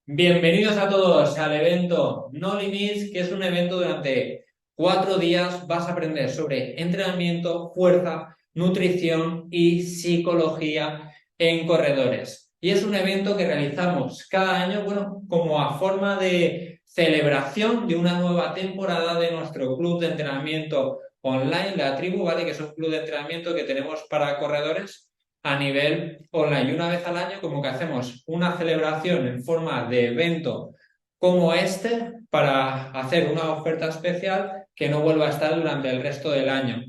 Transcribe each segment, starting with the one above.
Bienvenidos a todos al evento No Limits, que es un evento durante 4 días. Vas a aprender sobre entrenamiento, fuerza, nutrición y psicología en corredores. Y es un evento que realizamos cada año, bueno, como a forma de celebración de una nueva temporada de nuestro club de entrenamiento online, la Tribu, ¿vale? Que es un club de entrenamiento que tenemos para corredores a nivel online. Y una vez al año como que hacemos una celebración en forma de evento como este para hacer una oferta especial que no vuelva a estar durante el resto del año.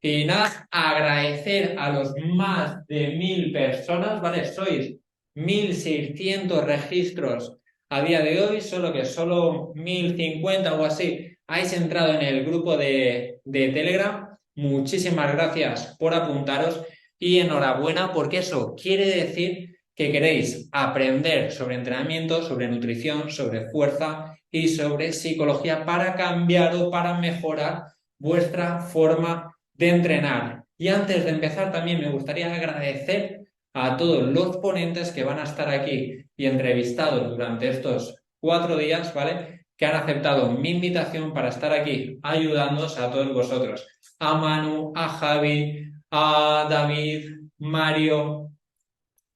Y nada, agradecer a los más de 1000 personas, ¿vale? Sois 1600 registros a día de hoy, solo que solo 1050 o así habéis entrado en el grupo de Telegram. Muchísimas gracias por apuntaros. Y enhorabuena porque eso quiere decir que queréis aprender sobre entrenamiento, sobre nutrición, sobre fuerza y sobre psicología para cambiar o para mejorar vuestra forma de entrenar. Y antes de empezar también me gustaría agradecer a todos los ponentes que van a estar aquí y entrevistados durante estos 4 días, ¿vale? Que han aceptado mi invitación para estar aquí ayudándoos a todos vosotros. A Manu, a Javi, a David, Mario,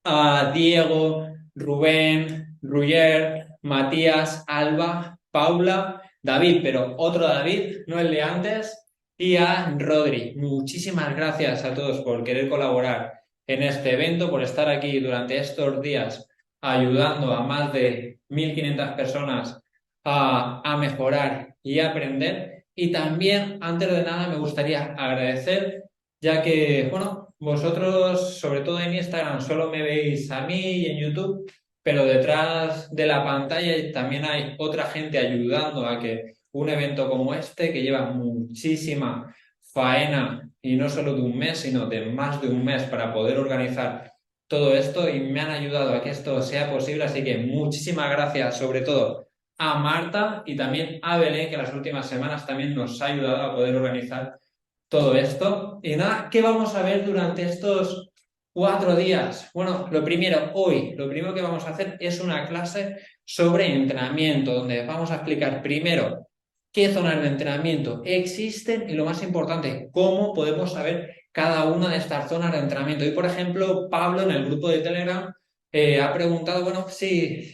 a Diego, Rubén, Ruyer, Matías, Alba, Paula, David, pero otro David, no el de antes, y a Rodri. Muchísimas gracias a todos por querer colaborar en este evento, por estar aquí durante estos días ayudando a más de 1500 personas a mejorar y aprender. Y también, antes de nada, me gustaría agradecer, ya que, bueno, vosotros, sobre todo en Instagram, solo me veis a mí y en YouTube, pero detrás de la pantalla también hay otra gente ayudando a que un evento como este, que lleva muchísima faena, y no solo de un mes, sino de más de un mes para poder organizar todo esto, y me han ayudado a que esto sea posible, así que muchísimas gracias, sobre todo a Marta y también a Belén, que las últimas semanas también nos ha ayudado a poder organizar todo esto. Y nada, ¿qué vamos a ver durante estos 4 días? Bueno, lo primero que vamos a hacer es una clase sobre entrenamiento, donde vamos a explicar primero qué zonas de entrenamiento existen y lo más importante, cómo podemos saber cada una de estas zonas de entrenamiento. Y por ejemplo, Pablo en el grupo de Telegram ha preguntado, bueno, sí,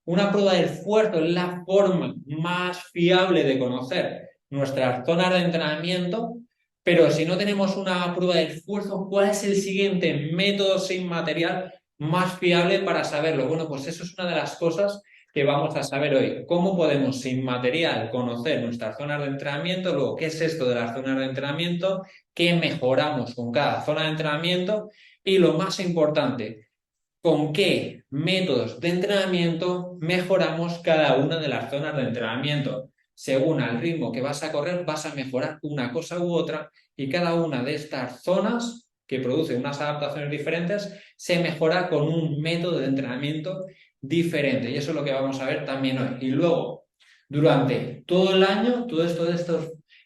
una prueba de esfuerzo es la forma más fiable de conocer nuestras zonas de entrenamiento, pero si no tenemos una prueba de esfuerzo, ¿cuál es el siguiente método sin material más fiable para saberlo? Bueno, pues eso es una de las cosas que vamos a saber hoy. ¿Cómo podemos sin material conocer nuestras zonas de entrenamiento? Luego, ¿qué es esto de las zonas de entrenamiento? ¿Qué mejoramos con cada zona de entrenamiento? Y lo más importante, ¿con qué métodos de entrenamiento mejoramos cada una de las zonas de entrenamiento? Según el ritmo que vas a correr, vas a mejorar una cosa u otra, y cada una de estas zonas que produce unas adaptaciones diferentes se mejora con un método de entrenamiento diferente. Y eso es lo que vamos a ver también hoy. Y luego, durante todo el año, todo esto de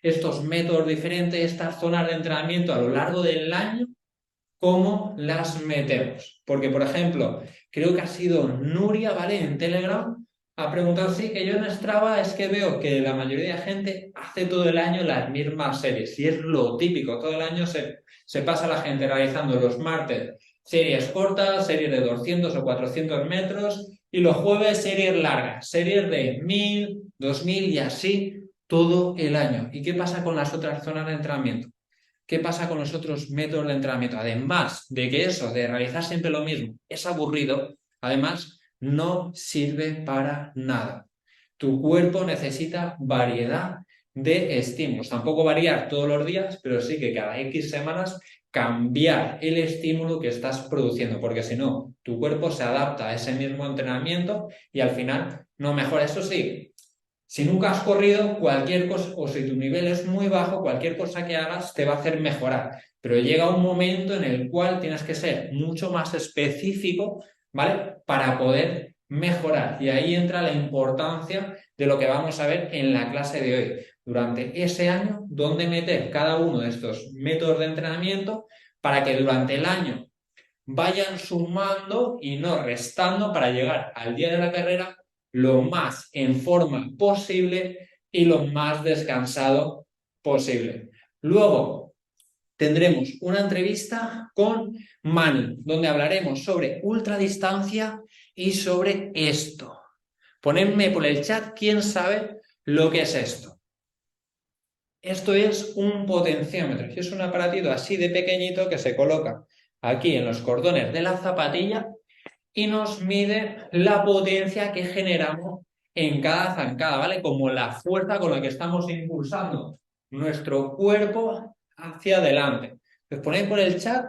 estos métodos diferentes, estas zonas de entrenamiento a lo largo del año, cómo las metemos. Porque, por ejemplo, creo que ha sido Nuria, ¿vale? En Telegram, ha preguntado, sí, que yo en Strava es que veo que la mayoría de gente hace todo el año las mismas series. Y es lo típico, todo el año se pasa la gente realizando los martes series cortas, series de 200 o 400 metros, y los jueves series largas, series de 1000, 2000 y así todo el año. ¿Y qué pasa con las otras zonas de entrenamiento? ¿Qué pasa con los otros métodos de entrenamiento? Además de que eso de realizar siempre lo mismo es aburrido, además no sirve para nada. Tu cuerpo necesita variedad de estímulos. Tampoco variar todos los días, pero sí que cada X semanas cambiar el estímulo que estás produciendo, porque si no, tu cuerpo se adapta a ese mismo entrenamiento y al final no mejora. Eso sí, si nunca has corrido, cualquier cosa, o si tu nivel es muy bajo, cualquier cosa que hagas te va a hacer mejorar. Pero llega un momento en el cual tienes que ser mucho más específico, ¿vale? Para poder mejorar. Y ahí entra la importancia de lo que vamos a ver en la clase de hoy. Durante ese año, dónde meter cada uno de estos métodos de entrenamiento para que durante el año vayan sumando y no restando para llegar al día de la carrera lo más en forma posible y lo más descansado posible. Luego tendremos una entrevista con Manu, donde hablaremos sobre ultradistancia y sobre esto. Ponedme por el chat quién sabe lo que es esto. Esto es un potenciómetro, es un aparatito así de pequeñito que se coloca aquí en los cordones de la zapatilla y nos mide la potencia que generamos en cada zancada, ¿vale? Como la fuerza con la que estamos impulsando nuestro cuerpo hacia adelante. Os ponéis por el chat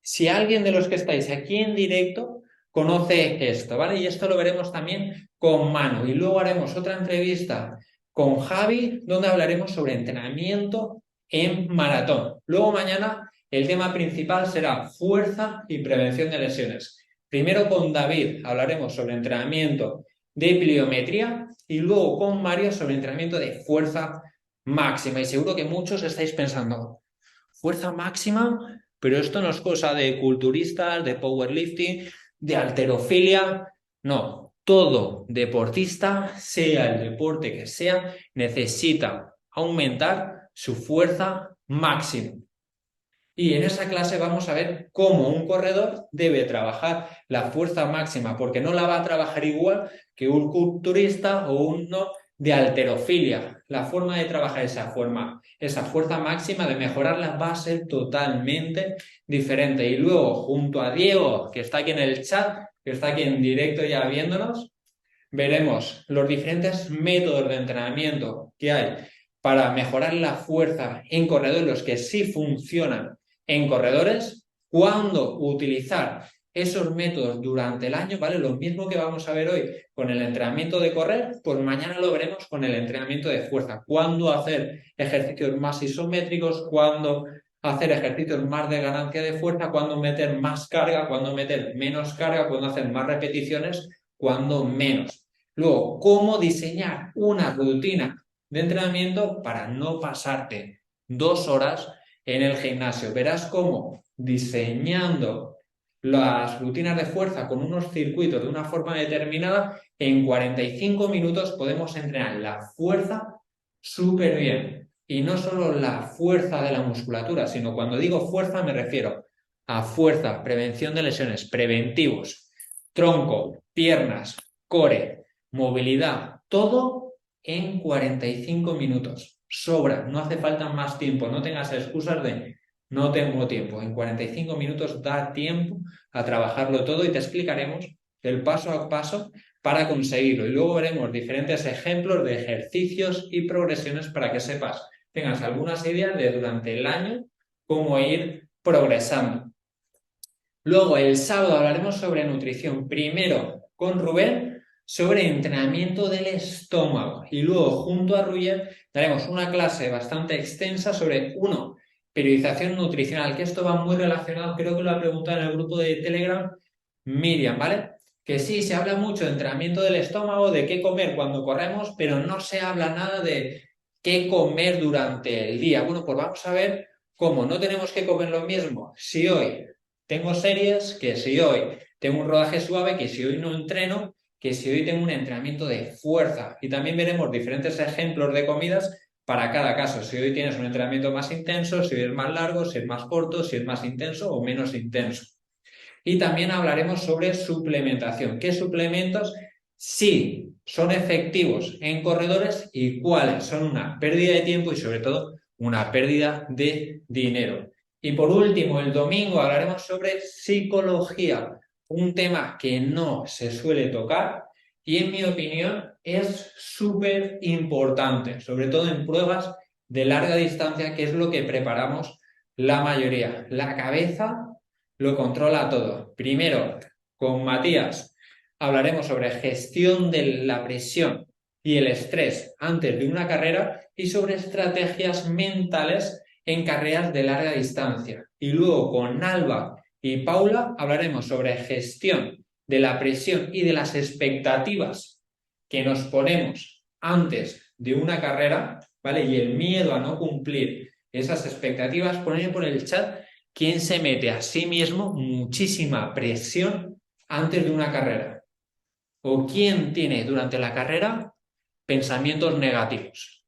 si alguien de los que estáis aquí en directo conoce esto, ¿vale? Y esto lo veremos también con Manu. Y luego haremos otra entrevista con Javi, donde hablaremos sobre entrenamiento en maratón. Luego mañana el tema principal será fuerza y prevención de lesiones. Primero con David hablaremos sobre entrenamiento de pliometría y luego con Mario sobre entrenamiento de fuerza máxima. Y seguro que muchos estáis pensando, ¿fuerza máxima? Pero esto no es cosa de culturistas, de powerlifting, de halterofilia. No, todo deportista, sea el deporte que sea, necesita aumentar su fuerza máxima. Y en esa clase vamos a ver cómo un corredor debe trabajar la fuerza máxima, porque no la va a trabajar igual que un culturista o uno de halterofilia. La forma de trabajar esa fuerza máxima, de mejorarla, va a ser totalmente diferente. Y luego, junto a Diego, que está aquí en el chat, que está aquí en directo ya viéndonos, veremos los diferentes métodos de entrenamiento que hay para mejorar la fuerza en corredores, los que sí funcionan en corredores, cuándo utilizar esos métodos durante el año, ¿vale? Lo mismo que vamos a ver hoy con el entrenamiento de correr, pues mañana lo veremos con el entrenamiento de fuerza. Cuándo hacer ejercicios más isométricos, cuándo hacer ejercicios más de ganancia de fuerza, cuándo meter más carga, cuándo meter menos carga, cuándo hacer más repeticiones, cuándo menos. Luego, cómo diseñar una rutina de entrenamiento para no pasarte 2 horas en el gimnasio. Verás cómo diseñando las rutinas de fuerza con unos circuitos de una forma determinada, en 45 minutos podemos entrenar la fuerza súper bien. Y no solo la fuerza de la musculatura, sino cuando digo fuerza me refiero a fuerza, prevención de lesiones, preventivos, tronco, piernas, core, movilidad, todo en 45 minutos. Sobra, no hace falta más tiempo, no tengas excusas de no tengo tiempo. En 45 minutos da tiempo a trabajarlo todo y te explicaremos el paso a paso para conseguirlo. Y luego veremos diferentes ejemplos de ejercicios y progresiones para que sepas, tengas algunas ideas de durante el año cómo ir progresando. Luego, el sábado hablaremos sobre nutrición. Primero con Rubén sobre entrenamiento del estómago. Y luego, junto a Rubén, daremos una clase bastante extensa sobre, periodización nutricional, que esto va muy relacionado, creo que lo ha preguntado en el grupo de Telegram Miriam, ¿vale? Que sí, se habla mucho de entrenamiento del estómago, de qué comer cuando corremos, pero no se habla nada de qué comer durante el día. Bueno, pues vamos a ver cómo no tenemos que comer lo mismo. Si hoy tengo series, que si hoy tengo un rodaje suave, que si hoy no entreno, que si hoy tengo un entrenamiento de fuerza. Y también veremos diferentes ejemplos de comidas para cada caso. Si hoy tienes un entrenamiento más intenso, si hoy es más largo, si es más corto, si es más intenso o menos intenso. Y también hablaremos sobre suplementación. ¿Qué suplementos sí son efectivos en corredores y cuáles son una pérdida de tiempo y sobre todo una pérdida de dinero? Y por último, el domingo hablaremos sobre psicología, un tema que no se suele tocar y en mi opinión es súper importante, sobre todo en pruebas de larga distancia, que es lo que preparamos la mayoría. La cabeza lo controla todo. Primero, con Matías hablaremos sobre gestión de la presión y el estrés antes de una carrera y sobre estrategias mentales en carreras de larga distancia. Y luego con Alba y Paula hablaremos sobre gestión de la presión y de las expectativas que nos ponemos antes de una carrera, ¿vale? Y el miedo a no cumplir esas expectativas. Ponedme por el chat ¿quién se mete a sí mismo muchísima presión antes de una carrera? ¿O quién tiene durante la carrera pensamientos negativos?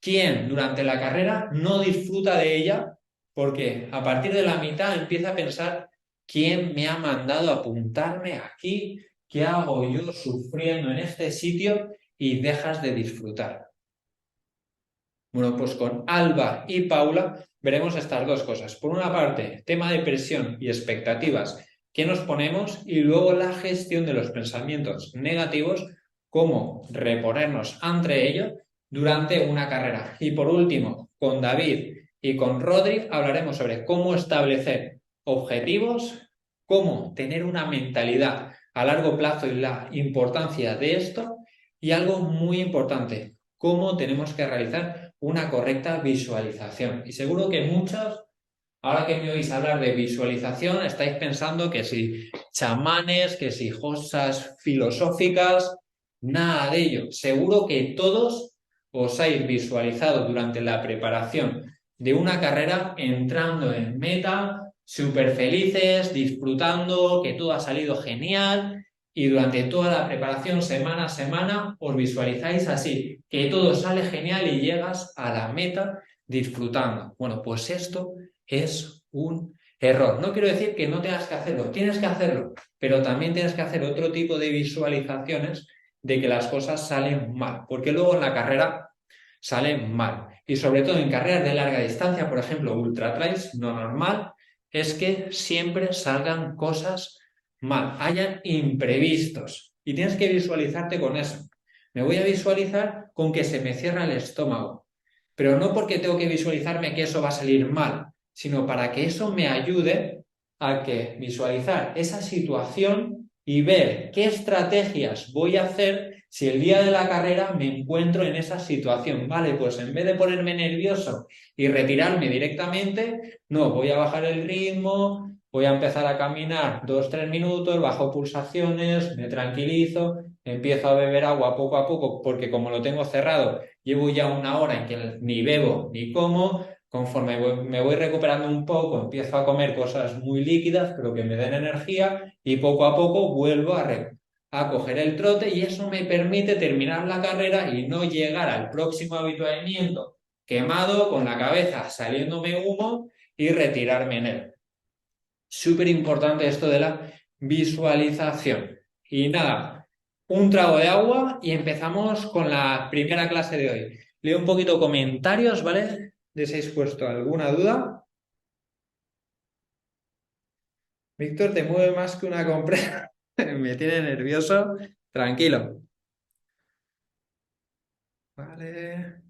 ¿Quién durante la carrera no disfruta de ella porque a partir de la mitad empieza a pensar quién me ha mandado a apuntarme aquí? ¿Qué hago yo sufriendo en este sitio? Y dejas de disfrutar. Bueno, pues con Alba y Paula veremos estas dos cosas. Por una parte, tema de presión y expectativas que nos ponemos y luego la gestión de los pensamientos negativos, cómo reponernos ante ellos durante una carrera. Y por último, con David y con Rodri hablaremos sobre cómo establecer objetivos, cómo tener una mentalidad a largo plazo y la importancia de esto y algo muy importante, cómo tenemos que realizar una correcta visualización. Y seguro que muchos, ahora que me oís hablar de visualización, estáis pensando que si chamanes, que si cosas filosóficas, nada de ello. Seguro que todos os habéis visualizado durante la preparación de una carrera entrando en meta, súper felices, disfrutando, que todo ha salido genial y durante toda la preparación, semana a semana, os visualizáis así, que todo sale genial y llegas a la meta disfrutando. Bueno, pues esto es un error. No quiero decir que no tengas que hacerlo, tienes que hacerlo, pero también tienes que hacer otro tipo de visualizaciones de que las cosas salen mal, porque luego en la carrera salen mal. Y sobre todo en carreras de larga distancia, por ejemplo, ultra trails, lo normal es que siempre salgan cosas mal, hayan imprevistos. Y tienes que visualizarte con eso. Me voy a visualizar con que se me cierra el estómago, pero no porque tengo que visualizarme que eso va a salir mal, sino para que eso me ayude a que visualizar esa situación y ver qué estrategias voy a hacer si el día de la carrera me encuentro en esa situación. Vale, pues en vez de ponerme nervioso y retirarme directamente, no, voy a bajar el ritmo, voy a empezar a caminar 2-3 minutos, bajo pulsaciones, me tranquilizo, empiezo a beber agua poco a poco, porque como lo tengo cerrado, llevo ya una hora en que ni bebo ni como. Conforme me voy recuperando un poco, empiezo a comer cosas muy líquidas, pero que me den energía, y poco a poco vuelvo a coger el trote, y eso me permite terminar la carrera y no llegar al próximo habituamiento quemado, con la cabeza saliéndome humo y retirarme en él. Súper importante esto de la visualización. Y nada, un trago de agua y empezamos con la primera clase de hoy. Leo un poquito comentarios, ¿vale? ¿De si habéis puesto alguna duda? Víctor, te mueve más que una compresa. Me tiene nervioso. Tranquilo. Vale.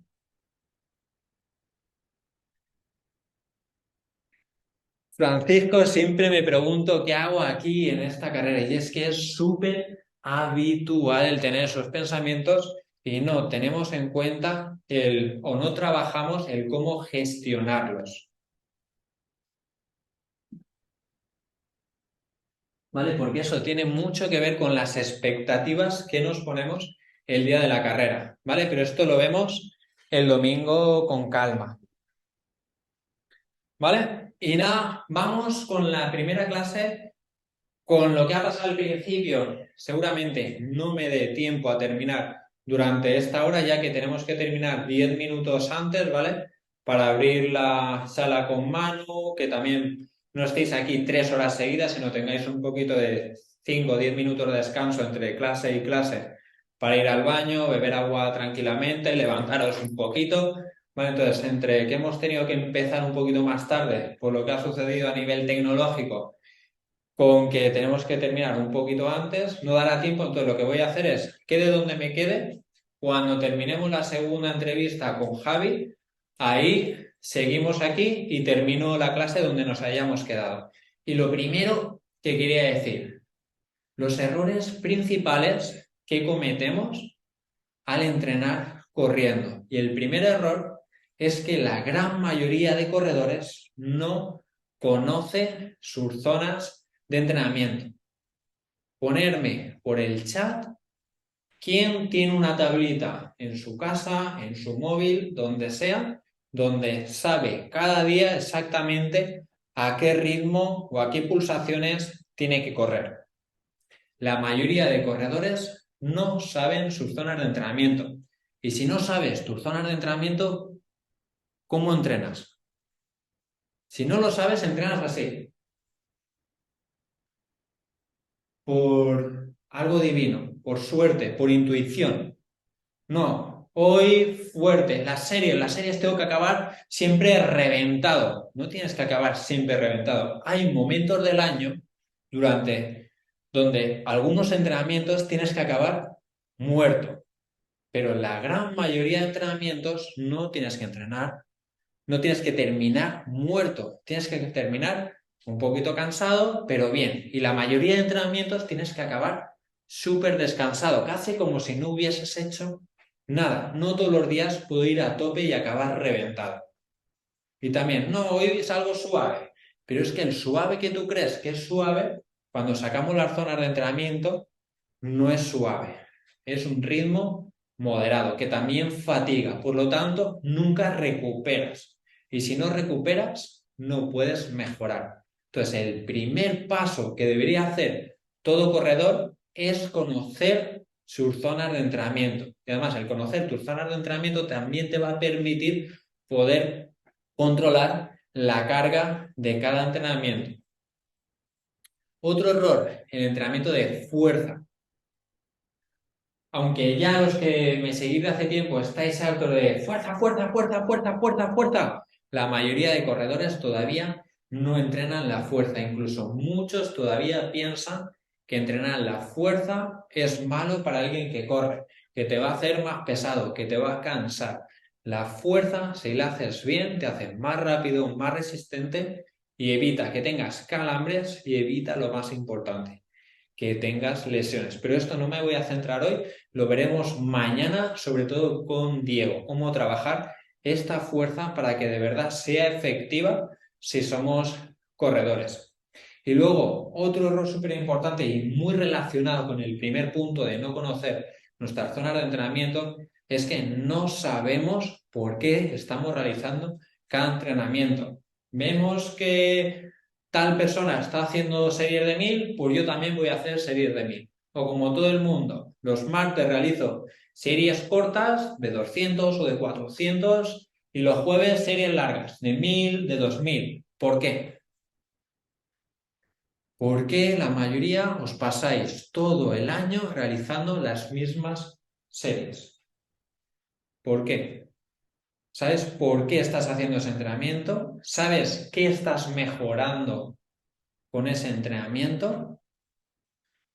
Francisco, siempre me pregunto qué hago aquí en esta carrera, y es que es súper habitual el tener esos pensamientos y no tenemos en cuenta o no trabajamos el cómo gestionarlos. ¿Vale? Porque eso tiene mucho que ver con las expectativas que nos ponemos el día de la carrera, ¿vale? Pero esto lo vemos el domingo con calma, ¿vale? Y nada, vamos con la primera clase. Con lo que ha pasado al principio, seguramente no me dé tiempo a terminar durante esta hora, ya que tenemos que terminar 10 minutos antes, ¿vale? Para abrir la sala con Manu, que también no estéis aquí 3 horas seguidas, sino tengáis un poquito de 5 o 10 minutos de descanso entre clase y clase para ir al baño, beber agua tranquilamente, levantaros un poquito. Vale, entonces, entre que hemos tenido que empezar un poquito más tarde por lo que ha sucedido a nivel tecnológico, con que tenemos que terminar un poquito antes, no dará tiempo, entonces lo que voy a hacer es, quede donde me quede, cuando terminemos la segunda entrevista con Javi, ahí seguimos aquí y termino la clase donde nos hayamos quedado. Y lo primero que quería decir, los errores principales que cometemos al entrenar corriendo. Y el primer error es que la gran mayoría de corredores no conoce sus zonas de entrenamiento. Ponerme por el chat quién tiene una tablita en su casa, en su móvil, donde sea, donde sabe cada día exactamente a qué ritmo o a qué pulsaciones tiene que correr. La mayoría de corredores no saben sus zonas de entrenamiento. Y si no sabes tus zonas de entrenamiento, ¿cómo entrenas? Si no lo sabes, entrenas así, por algo divino, por suerte, por intuición. No, hoy fuerte, las series tengo que acabar siempre reventado. No tienes que acabar siempre reventado. Hay momentos del año durante donde algunos entrenamientos tienes que acabar muerto, pero la gran mayoría de entrenamientos no tienes que entrenar, no tienes que terminar muerto, tienes que terminar un poquito cansado, pero bien. Y la mayoría de entrenamientos tienes que acabar súper descansado, casi como si no hubieses hecho nada. No todos los días puedo ir a tope y acabar reventado. Y también, no, hoy es algo suave, pero es que el suave que tú crees que es suave, cuando sacamos las zonas de entrenamiento, no es suave. Es un ritmo moderado, que también fatiga. Por lo tanto, nunca recuperas. Y si no recuperas, no puedes mejorar. Entonces, el primer paso que debería hacer todo corredor es conocer sus zonas de entrenamiento. Y además, el conocer tus zonas de entrenamiento también te va a permitir poder controlar la carga de cada entrenamiento. Otro error, el entrenamiento de fuerza. Aunque ya los que me seguís de hace tiempo estáis hartos de fuerza, fuerza, fuerza, fuerza, fuerza, fuerza, la mayoría de corredores todavía no entrenan la fuerza. Incluso muchos todavía piensan que entrenar la fuerza es malo para alguien que corre, que te va a hacer más pesado, que te va a cansar. La fuerza, si la haces bien, te hace más rápido, más resistente y evita que tengas calambres y evita lo más importante, que tengas lesiones. Pero esto no me voy a centrar hoy, lo veremos mañana, sobre todo con Diego, cómo trabajar esta fuerza para que de verdad sea efectiva si somos corredores. Y luego, otro error súper importante y muy relacionado con el primer punto de no conocer nuestras zonas de entrenamiento es que no sabemos por qué estamos realizando cada entrenamiento. Vemos que tal persona está haciendo series de 1000, pues yo también voy a hacer series de 1000. O como todo el mundo, los martes realizo series cortas de 200 o de 400 y los jueves series largas de 1000, de 2000. ¿Por qué? Porque la mayoría os pasáis todo el año realizando las mismas series. ¿Por qué? ¿Sabes por qué estás haciendo ese entrenamiento? ¿Sabes qué estás mejorando con ese entrenamiento?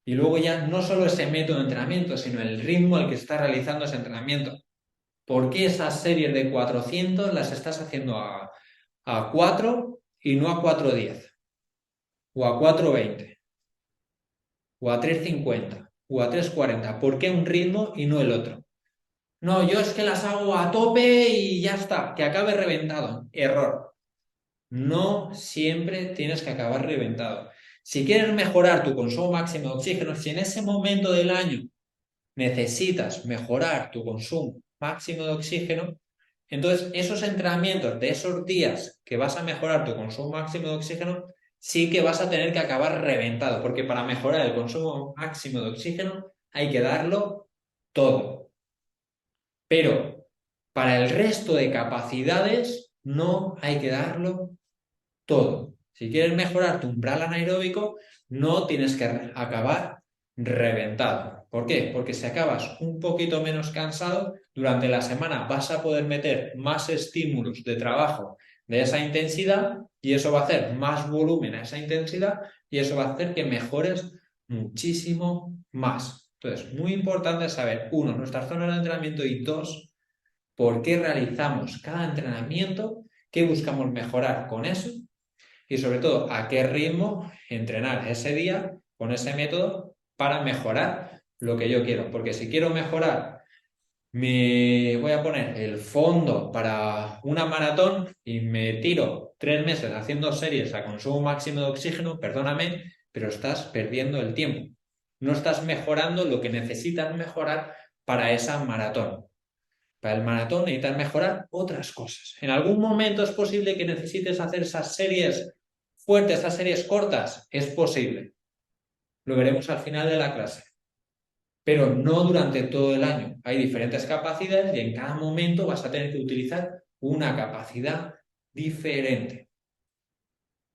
Y luego ya no solo ese método de entrenamiento, sino el ritmo al que estás realizando ese entrenamiento. ¿Por qué esas series de 400 las estás haciendo a 4 y no a 410? O a 420, o a 350, o a 340. ¿Por qué un ritmo y no el otro? No, yo es que las hago a tope y ya está, que acabe reventado. Error. No siempre tienes que acabar reventado. Si quieres mejorar tu consumo máximo de oxígeno, si en ese momento del año necesitas mejorar tu consumo máximo de oxígeno, entonces esos entrenamientos de esos días que vas a mejorar tu consumo máximo de oxígeno, sí que vas a tener que acabar reventado, porque para mejorar el consumo máximo de oxígeno hay que darlo todo. Pero para el resto de capacidades no hay que darlo todo. Si quieres mejorar tu umbral anaeróbico, no tienes que acabar reventado. ¿Por qué? Porque si acabas un poquito menos cansado, durante la semana vas a poder meter más estímulos de trabajo de esa intensidad y eso va a hacer más volumen a esa intensidad y eso va a hacer que mejores muchísimo más. Entonces, muy importante saber, uno, nuestras zonas de entrenamiento y dos, por qué realizamos cada entrenamiento, qué buscamos mejorar con eso y sobre todo a qué ritmo entrenar ese día con ese método para mejorar lo que yo quiero. Porque si quiero mejorar, me voy a poner el fondo para una maratón y me tiro 3 meses haciendo series a consumo máximo de oxígeno, perdóname, pero estás perdiendo el tiempo. No estás mejorando lo que necesitas mejorar para esa maratón. Para el maratón necesitas mejorar otras cosas. En algún momento es posible que necesites hacer esas series fuertes a series cortas, es posible. Lo veremos al final de la clase. Pero no durante todo el año. Hay diferentes capacidades y en cada momento vas a tener que utilizar una capacidad diferente.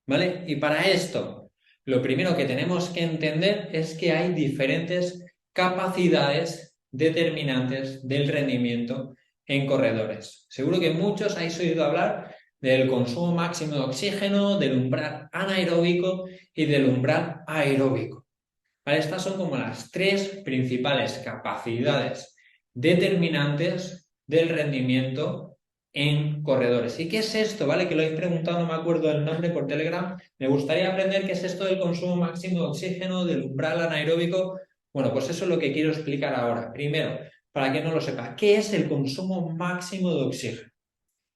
¿Vale? Y para esto, lo primero que tenemos que entender es que hay diferentes capacidades determinantes del rendimiento en corredores. Seguro que muchos habéis oído hablar del consumo máximo de oxígeno, del umbral anaeróbico y del umbral aeróbico. ¿Vale? Estas son como las tres principales capacidades determinantes del rendimiento en corredores. ¿Y qué es esto? ¿Vale? Que lo habéis preguntado, no me acuerdo el nombre por Telegram. Me gustaría aprender qué es esto del consumo máximo de oxígeno, del umbral anaeróbico. Bueno, pues eso es lo que quiero explicar ahora. Primero, para que no lo sepa, ¿qué es el consumo máximo de oxígeno?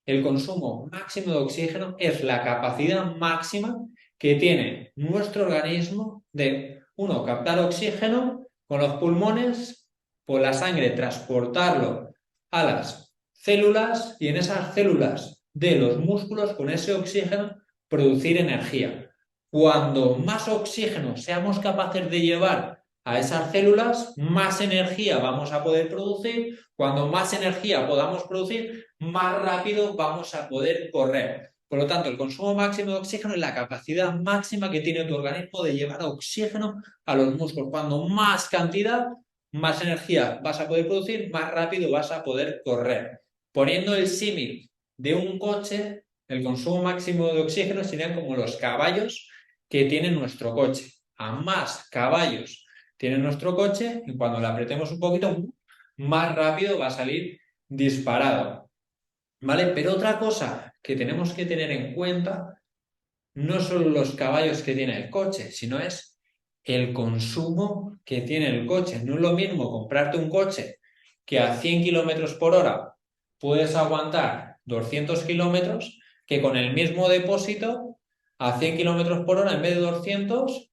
El consumo máximo de oxígeno es la capacidad máxima que tiene nuestro organismo de, uno, captar oxígeno con los pulmones, por la sangre transportarlo a las células y en esas células de los músculos con ese oxígeno producir energía. Cuando más oxígeno seamos capaces de llevar a esas células, más energía vamos a poder producir. Cuando más energía podamos producir, más rápido vamos a poder correr. Por lo tanto, el consumo máximo de oxígeno es la capacidad máxima que tiene tu organismo de llevar oxígeno a los músculos. Cuando más cantidad, más energía vas a poder producir, más rápido vas a poder correr. Poniendo el símil de un coche, el consumo máximo de oxígeno serían como los caballos que tiene nuestro coche. A más caballos tiene nuestro coche y cuando le apretemos un poquito, más rápido va a salir disparado. ¿Vale? Pero otra cosa que tenemos que tener en cuenta no son los caballos que tiene el coche, sino es el consumo que tiene el coche. No es lo mismo comprarte un coche que a 100 kilómetros por hora puedes aguantar 200 kilómetros que con el mismo depósito a 100 kilómetros por hora en vez de 200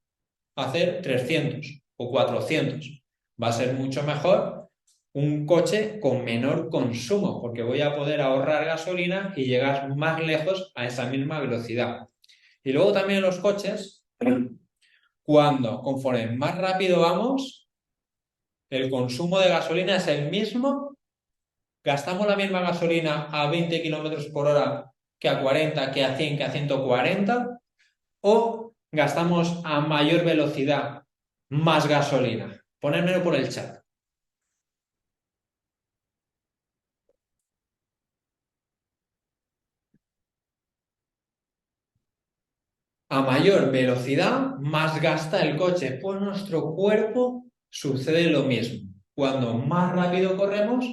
hacer 300 o 400. Va a ser mucho mejor un coche con menor consumo, porque voy a poder ahorrar gasolina y llegar más lejos a esa misma velocidad. Y luego también los coches, conforme más rápido vamos, el consumo de gasolina es el mismo, gastamos la misma gasolina a 20 kilómetros por hora que a 40, que a 100, que a 140, o gastamos a mayor velocidad más gasolina. Ponérmelo por el chat. A mayor velocidad, más gasta el coche. Pues nuestro cuerpo sucede lo mismo. Cuando más rápido corremos,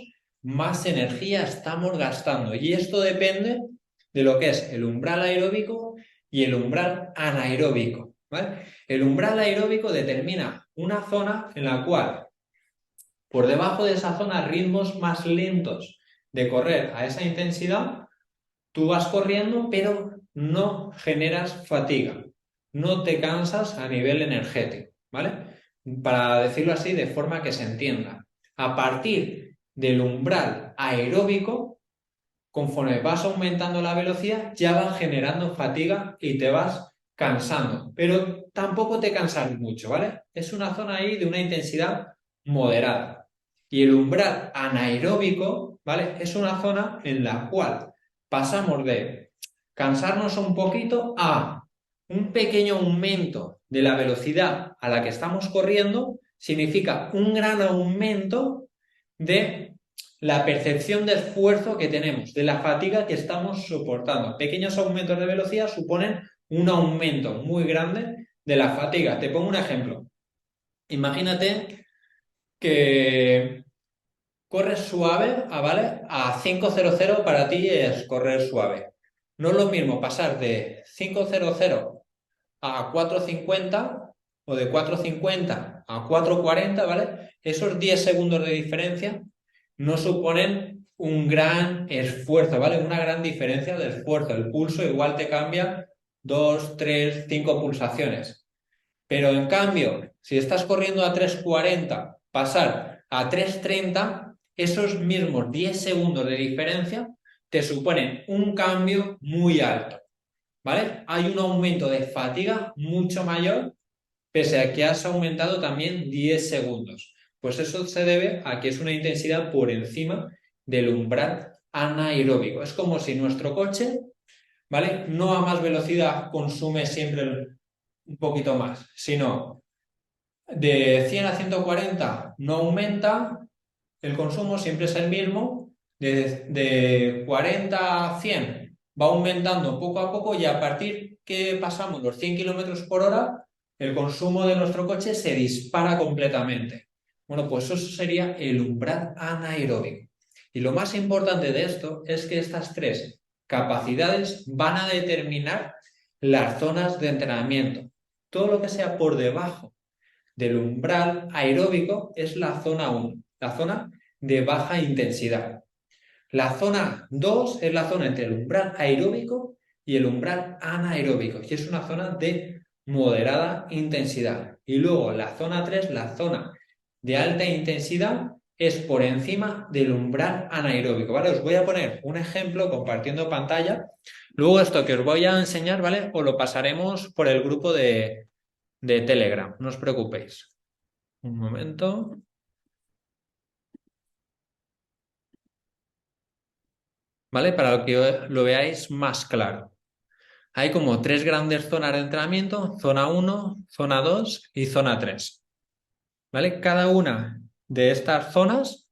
más energía estamos gastando. Y esto depende de lo que es el umbral aeróbico y el umbral anaeróbico. ¿Vale? El umbral aeróbico determina una zona en la cual, por debajo de esa zona, ritmos más lentos de correr a esa intensidad, tú vas corriendo, pero no generas fatiga, no te cansas a nivel energético, ¿vale? Para decirlo así, de forma que se entienda. A partir del umbral aeróbico, conforme vas aumentando la velocidad, ya vas generando fatiga y te vas cansando, pero tampoco te cansas mucho, ¿vale? Es una zona ahí de una intensidad moderada. Y el umbral anaeróbico, ¿vale? Es una zona en la cual pasamos de cansarnos un poquito a un pequeño aumento de la velocidad a la que estamos corriendo, significa un gran aumento de la percepción de esfuerzo que tenemos, de la fatiga que estamos soportando. Pequeños aumentos de velocidad suponen un aumento muy grande de la fatiga. Te pongo un ejemplo. Imagínate que corres suave, ¿vale? A 500 para ti es correr suave. No es lo mismo pasar de 500 a 450 o de 450 a 440, ¿vale? Esos 10 segundos de diferencia no suponen un gran esfuerzo, ¿vale? Una gran diferencia de esfuerzo. El pulso igual te cambia 2, 3, 5 pulsaciones. Pero en cambio, si estás corriendo a 340, pasar a 330, esos mismos 10 segundos de diferencia te suponen un cambio muy alto. ¿vale? Hay un aumento de fatiga mucho mayor, pese a que has aumentado también 10 segundos. Pues eso se debe a que es una intensidad por encima del umbral anaeróbico. Es como si nuestro coche, ¿vale? No a más velocidad consume siempre un poquito más, sino de 100 a 140 no aumenta, el consumo siempre es el mismo, de 40 a 100 va aumentando poco a poco y a partir que pasamos los 100 kilómetros por hora, el consumo de nuestro coche se dispara completamente. Bueno, pues eso sería el umbral anaeróbico. Y lo más importante de esto es que estas tres capacidades van a determinar las zonas de entrenamiento. Todo lo que sea por debajo del umbral aeróbico es la zona 1, la zona de baja intensidad. La zona 2 es la zona entre el umbral aeróbico y el umbral anaeróbico, y es una zona de moderada intensidad. Y luego la zona 3, la zona de alta intensidad, es por encima del umbral anaeróbico, ¿vale? Os voy a poner un ejemplo compartiendo pantalla. Luego esto que os voy a enseñar, ¿vale? Os lo pasaremos por el grupo de Telegram, no os preocupéis. Un momento. ¿Vale? Para que lo veáis más claro. Hay como tres grandes zonas de entrenamiento, zona 1, zona 2 y zona 3. ¿Vale? Cada una de estas zonas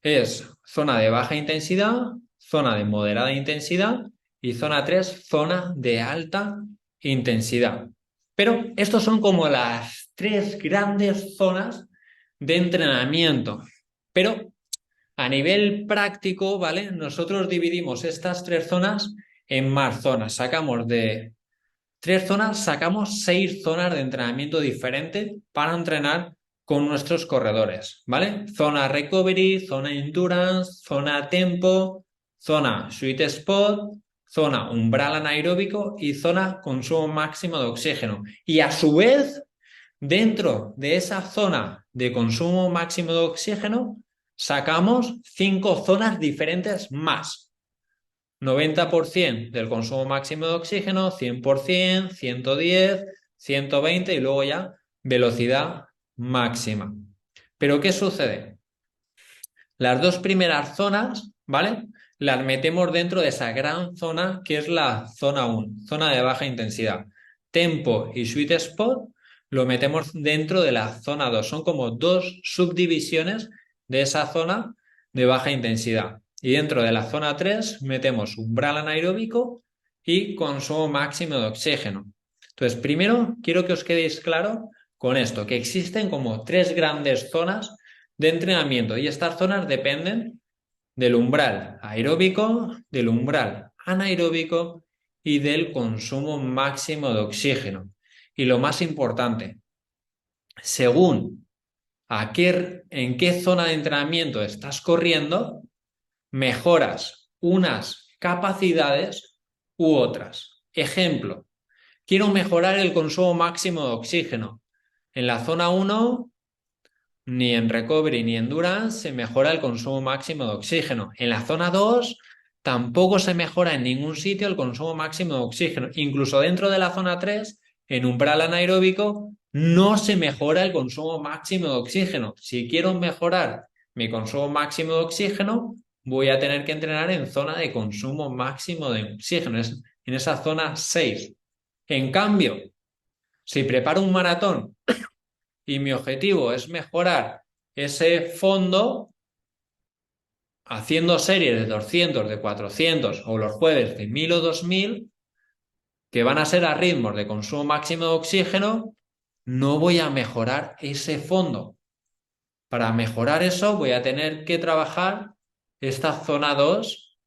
es zona de baja intensidad, zona de moderada intensidad y zona 3, zona de alta intensidad. Pero estos son como las tres grandes zonas de entrenamiento. Pero a nivel práctico, ¿vale? Nosotros dividimos estas tres zonas en más zonas. Sacamos de tres zonas, sacamos 6 zonas de entrenamiento diferentes para entrenar con nuestros corredores, ¿vale? Zona recovery, zona endurance, zona tempo, zona sweet spot, zona umbral anaeróbico y zona consumo máximo de oxígeno. Y a su vez, dentro de esa zona de consumo máximo de oxígeno, sacamos 5 zonas diferentes más. 90% del consumo máximo de oxígeno, 100%, 110, 120 y luego ya velocidad máxima. ¿Pero qué sucede? Las dos primeras zonas, ¿vale? Las metemos dentro de esa gran zona que es la zona 1, zona de baja intensidad. Tempo y sweet spot lo metemos dentro de la zona 2. Son como dos subdivisiones de esa zona de baja intensidad. Y dentro de la zona 3 metemos umbral anaeróbico y consumo máximo de oxígeno. Entonces, primero quiero que os quedéis claro con esto, que existen como tres grandes zonas de entrenamiento y estas zonas dependen del umbral aeróbico, del umbral anaeróbico y del consumo máximo de oxígeno. Y lo más importante, según en qué zona de entrenamiento estás corriendo, mejoras unas capacidades u otras. Ejemplo, quiero mejorar el consumo máximo de oxígeno. En la zona 1, ni en recovery ni en endurance se mejora el consumo máximo de oxígeno. En la zona 2 tampoco se mejora en ningún sitio el consumo máximo de oxígeno. Incluso dentro de la zona 3, en umbral anaeróbico, no se mejora el consumo máximo de oxígeno. Si quiero mejorar mi consumo máximo de oxígeno, voy a tener que entrenar en zona de consumo máximo de oxígeno, en esa zona 6. En cambio, si preparo un maratón y mi objetivo es mejorar ese fondo haciendo series de 200, de 400 o los jueves de 1000 o 2000, que van a ser a ritmos de consumo máximo de oxígeno, no voy a mejorar ese fondo. Para mejorar eso voy a tener que trabajar esta zona 2,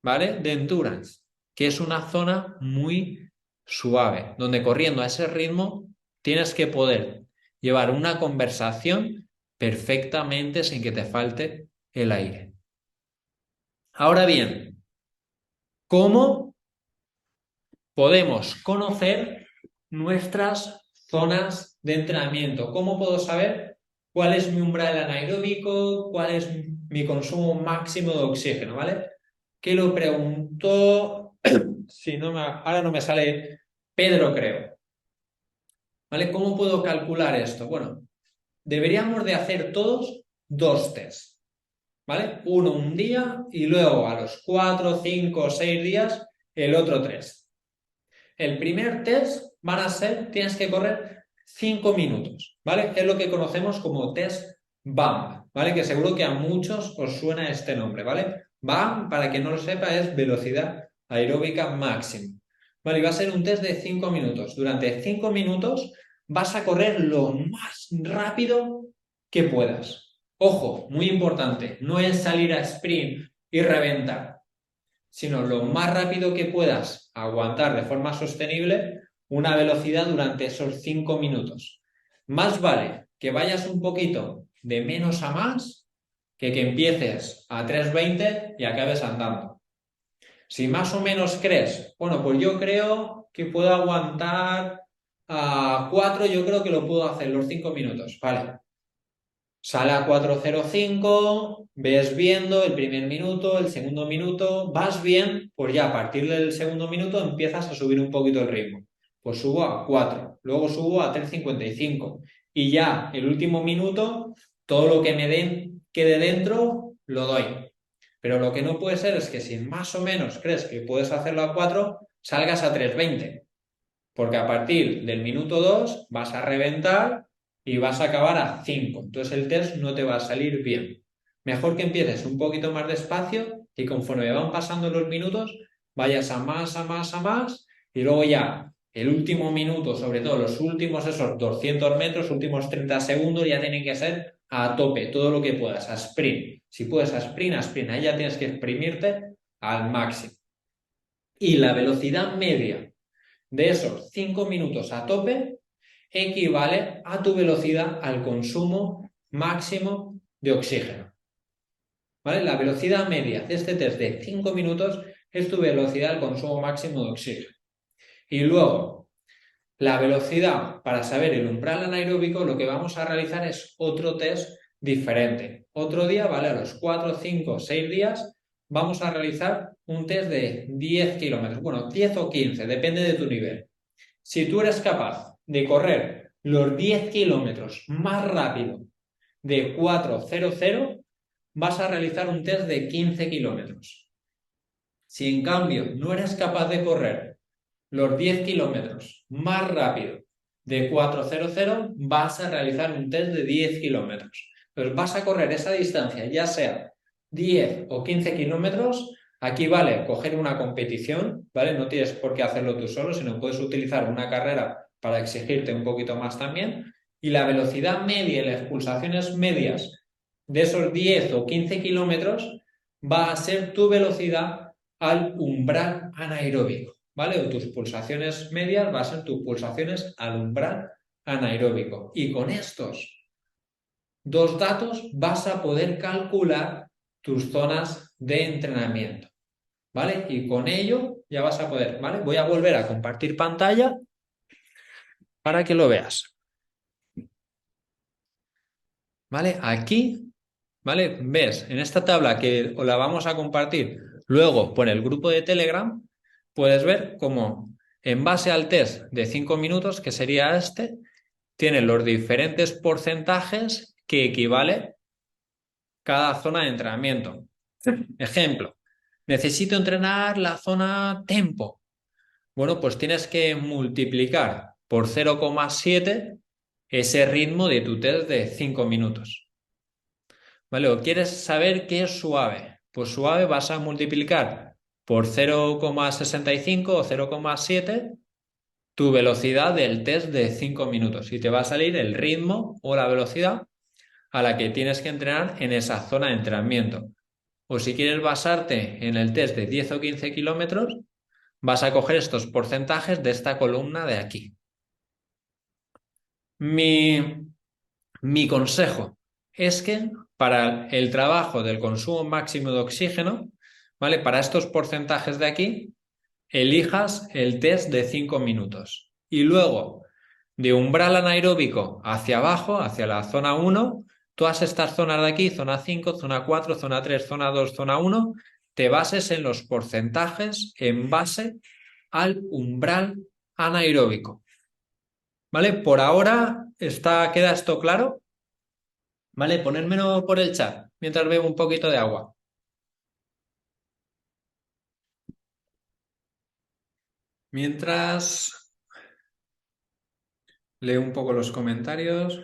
¿vale? De endurance, que es una zona muy suave, donde corriendo a ese ritmo tienes que poder llevar una conversación perfectamente sin que te falte el aire. Ahora bien, ¿cómo podemos conocer nuestras zonas de entrenamiento? ¿Cómo puedo saber cuál es mi umbral anaeróbico, cuál es mi consumo máximo de oxígeno, ¿vale? Que lo preguntó si no ahora no me sale Pedro, creo. ¿Vale? ¿Cómo puedo calcular esto? Bueno, deberíamos de hacer todos 2 tests, ¿vale? Uno un día y luego a los 4, 5 o 6 días el otro 3. El primer test van a ser, tienes que correr 5 minutos, ¿vale? Es lo que conocemos como test BAM, ¿vale? Que seguro que a muchos os suena este nombre, ¿vale? BAM, para quien no lo sepa, es velocidad aeróbica máxima. Vale, y va a ser un test de 5 minutos. Durante 5 minutos vas a correr lo más rápido que puedas. Ojo, muy importante, no es salir a sprint y reventar, sino lo más rápido que puedas aguantar de forma sostenible una velocidad durante esos 5 minutos. Más vale que vayas un poquito de menos a más que empieces a 3:20 y acabes andando. Si más o menos crees, bueno, pues yo creo que puedo aguantar a 4, yo creo que lo puedo hacer los 5 minutos, vale. Sale a 4:05, ves viendo el primer minuto, el segundo minuto, vas bien, pues ya a partir del segundo minuto empiezas a subir un poquito el ritmo. Pues subo a 4, luego subo a 3:55 y ya el último minuto, todo lo que me quede dentro, lo doy. Pero lo que no puede ser es que si más o menos crees que puedes hacerlo a 4, salgas a 3:20. Porque a partir del minuto 2 vas a reventar y vas a acabar a 5. Entonces el test no te va a salir bien. Mejor que empieces un poquito más despacio y conforme van pasando los minutos, vayas a más, a más, a más y luego ya el último minuto, sobre todo los últimos esos 200 metros, últimos 30 segundos, ya tienen que ser a tope, todo lo que puedas, a sprint. Si puedes a sprint, ahí ya tienes que exprimirte al máximo. Y la velocidad media de esos 5 minutos a tope equivale a tu velocidad al consumo máximo de oxígeno. ¿Vale? La velocidad media de este test de 5 minutos es tu velocidad al consumo máximo de oxígeno. Y luego, la velocidad para saber el umbral anaeróbico, lo que vamos a realizar es otro test diferente. Otro día, ¿vale? A los 4, 5, 6 días vamos a realizar un test de 10 kilómetros. Bueno, 10 o 15, depende de tu nivel. Si tú eres capaz de correr los 10 kilómetros más rápido de 4:00, vas a realizar un test de 15 kilómetros. Si en cambio no eres capaz de correr los 10 kilómetros más rápido de 4:00, vas a realizar un test de 10 kilómetros. Entonces vas a correr esa distancia, ya sea 10 o 15 kilómetros. Aquí vale coger una competición, ¿vale? No tienes por qué hacerlo tú solo, sino puedes utilizar una carrera para exigirte un poquito más también. Y la velocidad media y las pulsaciones medias de esos 10 o 15 kilómetros va a ser tu velocidad al umbral anaeróbico, ¿vale? O tus pulsaciones medias van a ser tus pulsaciones al umbral anaeróbico. Y con estos 2 datos vas a poder calcular tus zonas de entrenamiento, ¿vale? Y con ello ya vas a poder, ¿vale? Voy a volver a compartir pantalla para que lo veas. ¿Vale? Aquí, ¿vale? Ves, en esta tabla que os la vamos a compartir luego por el grupo de Telegram, puedes ver cómo en base al test de 5 minutos, que sería este, tiene los diferentes porcentajes que equivale cada zona de entrenamiento. Ejemplo, necesito entrenar la zona tempo. Bueno, pues tienes que multiplicar por 0,7 ese ritmo de tu test de 5 minutos. ¿Vale? ¿O quieres saber qué es suave? Pues suave vas a multiplicar por 0,65 o 0,7 tu velocidad del test de 5 minutos y te va a salir el ritmo o la velocidad a la que tienes que entrenar en esa zona de entrenamiento. O si quieres basarte en el test de 10 o 15 kilómetros, vas a coger estos porcentajes de esta columna de aquí. Mi consejo es que para el trabajo del consumo máximo de oxígeno, ¿vale? Para estos porcentajes de aquí, elijas el test de 5 minutos. Y luego, de umbral anaeróbico hacia abajo, hacia la zona 1, todas estas zonas de aquí, zona 5, zona 4, zona 3, zona 2, zona 1, te bases en los porcentajes en base al umbral anaeróbico. ¿Vale? Por ahora queda esto claro. ¿Vale? Ponérmelo por el chat mientras bebo un poquito de agua. Mientras leo un poco los comentarios.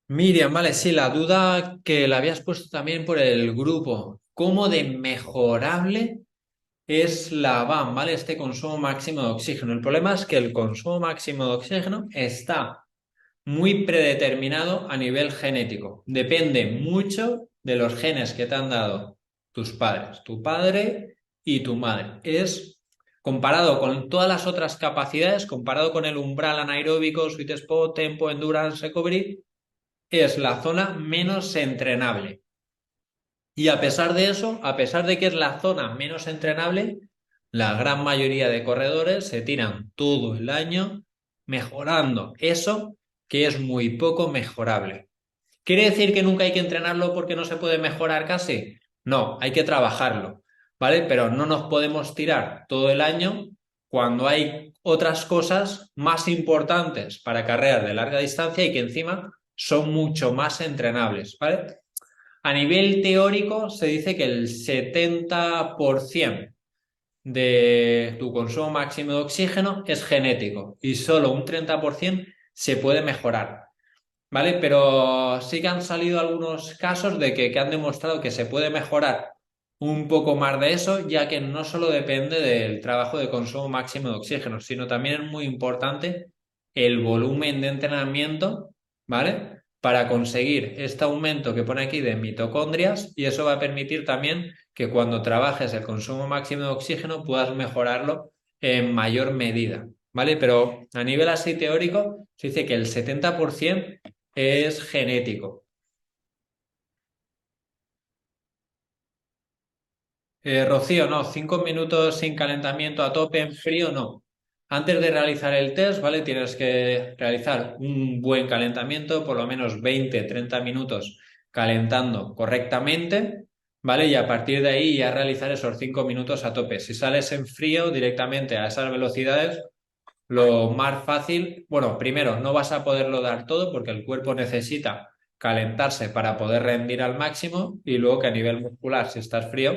Miriam, vale, sí, la duda que la habías puesto también por el grupo. ¿Cómo de mejorable es la VAM, ¿vale? Este consumo máximo de oxígeno. El problema es que el consumo máximo de oxígeno está muy predeterminado a nivel genético. Depende mucho de los genes que te han dado tus padres, tu padre y tu madre. Es comparado con todas las otras capacidades, comparado con el umbral anaeróbico, sweet spot, tempo, endurance, recovery, es la zona menos entrenable. Y a pesar de eso, a pesar de que es la zona menos entrenable, la gran mayoría de corredores se tiran todo el año mejorando eso que es muy poco mejorable. ¿Quiere decir que nunca hay que entrenarlo porque no se puede mejorar casi? No, hay que trabajarlo, ¿vale? Pero no nos podemos tirar todo el año cuando hay otras cosas más importantes para carreras de larga distancia y que encima son mucho más entrenables, ¿vale? A nivel teórico se dice que el 70% de tu consumo máximo de oxígeno es genético y solo un 30% se puede mejorar, ¿vale? Pero sí que han salido algunos casos de que han demostrado que se puede mejorar un poco más de eso, ya que no solo depende del trabajo de consumo máximo de oxígeno, sino también es muy importante el volumen de entrenamiento, ¿vale? Para conseguir este aumento que pone aquí de mitocondrias, y eso va a permitir también que cuando trabajes el consumo máximo de oxígeno puedas mejorarlo en mayor medida, ¿vale? Pero a nivel así teórico se dice que el 70% es genético. Rocío, no, 5 minutos sin calentamiento a tope en frío, no. Antes de realizar el test, ¿vale? Tienes que realizar un buen calentamiento, por lo menos 20-30 minutos calentando correctamente, ¿vale? Y a partir de ahí ya realizar esos 5 minutos a tope. Si sales en frío directamente a esas velocidades, lo más fácil, bueno, primero, no vas a poderlo dar todo porque el cuerpo necesita calentarse para poder rendir al máximo y luego que a nivel muscular, si estás frío,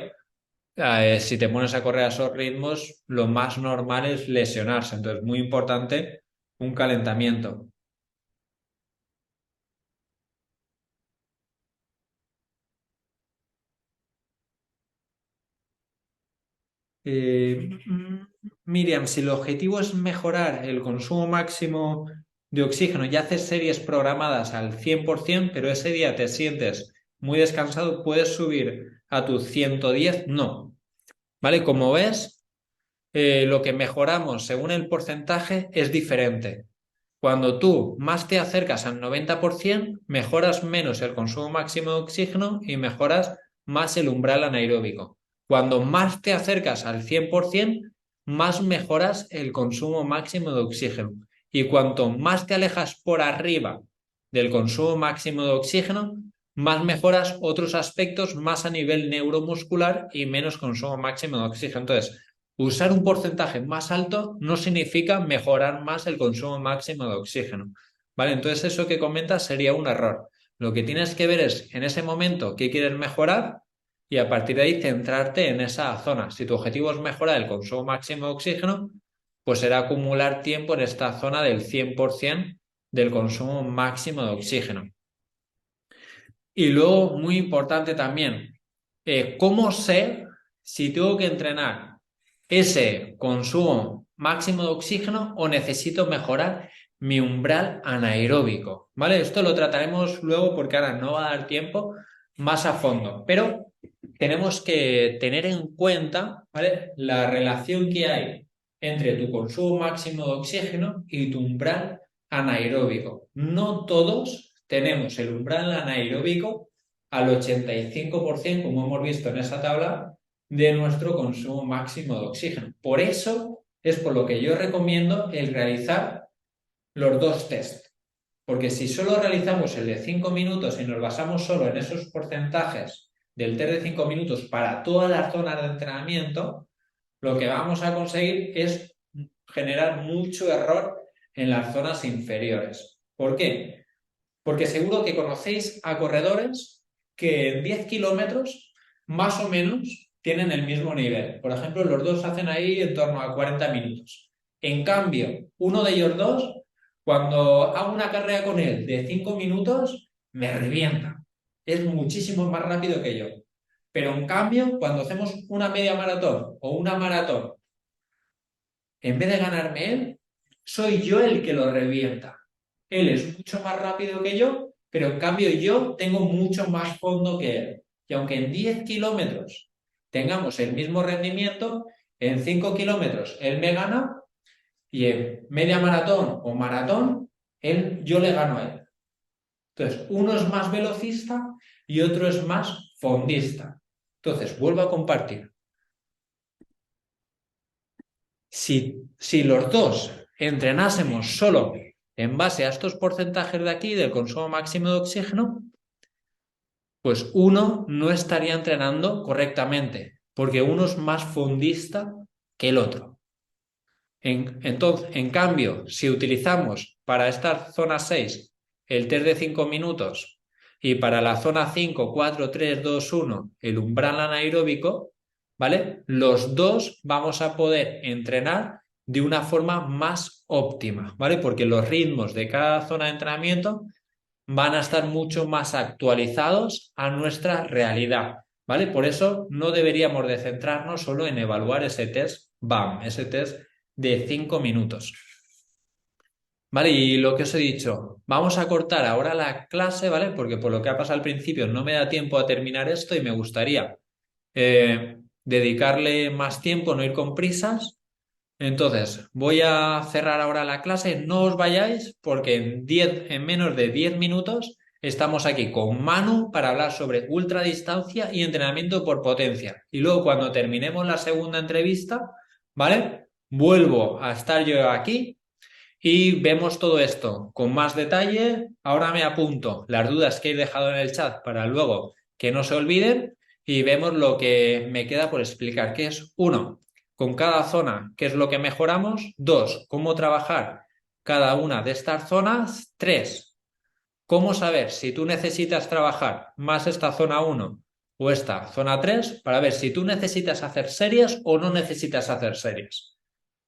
si te pones a correr a esos ritmos, lo más normal es lesionarse. Entonces, muy importante un calentamiento. Eh, mm, Miriam, si el objetivo es mejorar el consumo máximo de oxígeno y haces series programadas al 100%, pero ese día te sientes muy descansado, ¿puedes subir a tu 110? No. ¿Vale? Como ves, lo que mejoramos según el porcentaje es diferente. Cuando tú más te acercas al 90%, mejoras menos el consumo máximo de oxígeno y mejoras más el umbral anaeróbico. Cuando más te acercas al 100%, más mejoras el consumo máximo de oxígeno. Y cuanto más te alejas por arriba del consumo máximo de oxígeno, más mejoras otros aspectos más a nivel neuromuscular y menos consumo máximo de oxígeno. Entonces, usar un porcentaje más alto no significa mejorar más el consumo máximo de oxígeno, ¿vale? Entonces eso que comentas sería un error. Lo que tienes que ver es en ese momento qué quieres mejorar y a partir de ahí centrarte en esa zona. Si tu objetivo es mejorar el consumo máximo de oxígeno, pues será acumular tiempo en esta zona del 100% del consumo máximo de oxígeno. Y luego, muy importante también, ¿cómo sé si tengo que entrenar ese consumo máximo de oxígeno o necesito mejorar mi umbral anaeróbico? ¿Vale? Esto lo trataremos luego porque ahora no va a dar tiempo más a fondo, pero tenemos que tener en cuenta, ¿vale?, la relación que hay entre tu consumo máximo de oxígeno y tu umbral anaeróbico. No todos tenemos el umbral anaeróbico al 85%, como hemos visto en esa tabla, de nuestro consumo máximo de oxígeno. Por eso es por lo que yo recomiendo el realizar los dos test. Porque si solo realizamos el de 5 minutos y nos basamos solo en esos porcentajes del test de 5 minutos para todas las zonas de entrenamiento, lo que vamos a conseguir es generar mucho error en las zonas inferiores. ¿Por qué? Porque seguro que conocéis a corredores que en 10 kilómetros más o menos tienen el mismo nivel. Por ejemplo, los dos hacen ahí en torno a 40 minutos. En cambio, uno de ellos dos, cuando hago una carrera con él de 5 minutos, me revienta. Es muchísimo más rápido que yo. Pero en cambio, cuando hacemos una media maratón o una maratón, en vez de ganarme él, soy yo el que lo revienta. Él es mucho más rápido que yo, pero en cambio yo tengo mucho más fondo que él. Y aunque en 10 kilómetros tengamos el mismo rendimiento, en 5 kilómetros él me gana y en media maratón o maratón yo le gano a él. Entonces, uno es más velocista y otro es más fondista. Entonces, vuelvo a compartir. Si los dos entrenásemos solo en base a estos porcentajes de aquí del consumo máximo de oxígeno, pues uno no estaría entrenando correctamente, porque uno es más fondista que el otro. Entonces, en cambio, si utilizamos para esta zona 6 el test de 5 minutos y para la zona 5, 4, 3, 2, 1 el umbral anaeróbico, ¿vale? Los dos vamos a poder entrenar de una forma más óptima, ¿vale? Porque los ritmos de cada zona de entrenamiento van a estar mucho más actualizados a nuestra realidad, ¿vale? Por eso no deberíamos de centrarnos solo en evaluar ese test BAM, ese test de 5 minutos. Vale, y lo que os he dicho, vamos a cortar ahora la clase, ¿vale? Porque por lo que ha pasado al principio no me da tiempo a terminar esto y me gustaría dedicarle más tiempo, no ir con prisas. Entonces, voy a cerrar ahora la clase, no os vayáis porque en menos de 10 minutos estamos aquí con Manu para hablar sobre ultradistancia y entrenamiento por potencia. Y luego cuando terminemos la segunda entrevista, ¿vale? Vuelvo a estar yo aquí y vemos todo esto con más detalle. Ahora me apunto las dudas que he dejado en el chat para luego que no se olviden y vemos lo que me queda por explicar, que es uno, con cada zona, qué es lo que mejoramos. Dos, cómo trabajar cada una de estas zonas. Tres, cómo saber si tú necesitas trabajar más esta zona 1 o esta zona 3 para ver si tú necesitas hacer series o no necesitas hacer series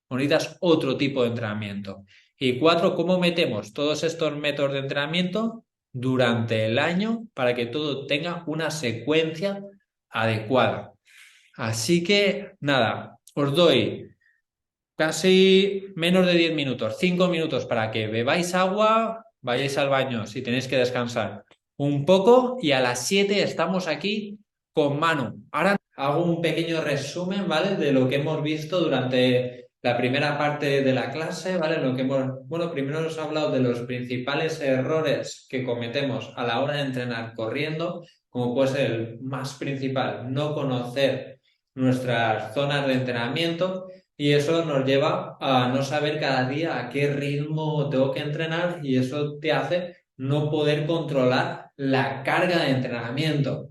o necesitas otro tipo de entrenamiento. Y cuatro, cómo metemos todos estos métodos de entrenamiento durante el año para que todo tenga una secuencia adecuada. Así que nada, os doy casi menos de 10 minutos, 5 minutos para que bebáis agua, vayáis al baño si tenéis que descansar un poco y a las 7 estamos aquí con Manu. Ahora hago un pequeño resumen, ¿vale? De lo que hemos visto durante la primera parte de la clase, ¿vale? Bueno, primero os he hablado de los principales errores que cometemos a la hora de entrenar corriendo, como puede ser el más principal, no conocer nuestras zonas de entrenamiento. Y eso nos lleva a no saber cada día a qué ritmo tengo que entrenar y eso te hace no poder controlar la carga de entrenamiento.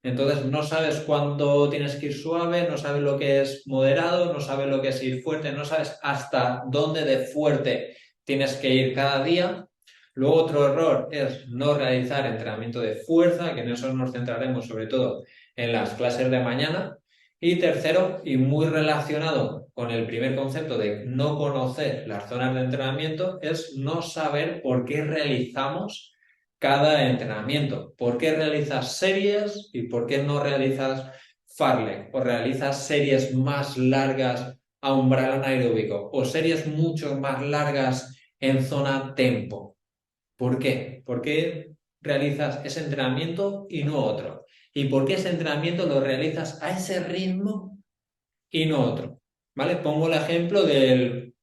Entonces no sabes cuándo tienes que ir suave, no sabes lo que es moderado, no sabes lo que es ir fuerte, no sabes hasta dónde de fuerte tienes que ir cada día. Luego otro error es no realizar entrenamiento de fuerza, que en eso nos centraremos sobre todo en las clases de mañana. Y tercero, y muy relacionado con el primer concepto de no conocer las zonas de entrenamiento, es no saber por qué realizamos cada entrenamiento. ¿Por qué realizas series y por qué no realizas fartlek? ¿O realizas series más largas a umbral anaeróbico? ¿O series mucho más largas en zona tempo? ¿Por qué? ¿Por qué realizas ese entrenamiento y no otro? ¿Y por qué ese entrenamiento lo realizas a ese ritmo y no otro? ¿Vale? Pongo el ejemplo de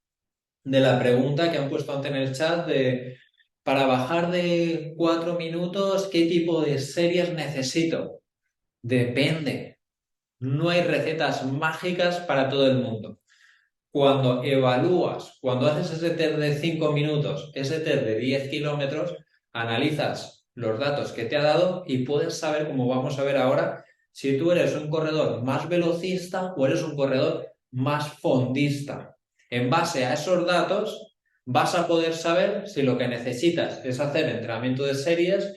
la pregunta que han puesto antes en el chat de para bajar de 4 minutos, ¿qué tipo de series necesito? Depende. No hay recetas mágicas para todo el mundo. cuando evalúas, cuando haces ese test de 5 minutos, ese test de 10 kilómetros, analizas los datos que te ha dado y puedes saber, como vamos a ver ahora, si tú eres un corredor más velocista o eres un corredor más fondista. En base a esos datos vas a poder saber si lo que necesitas es hacer entrenamiento de series,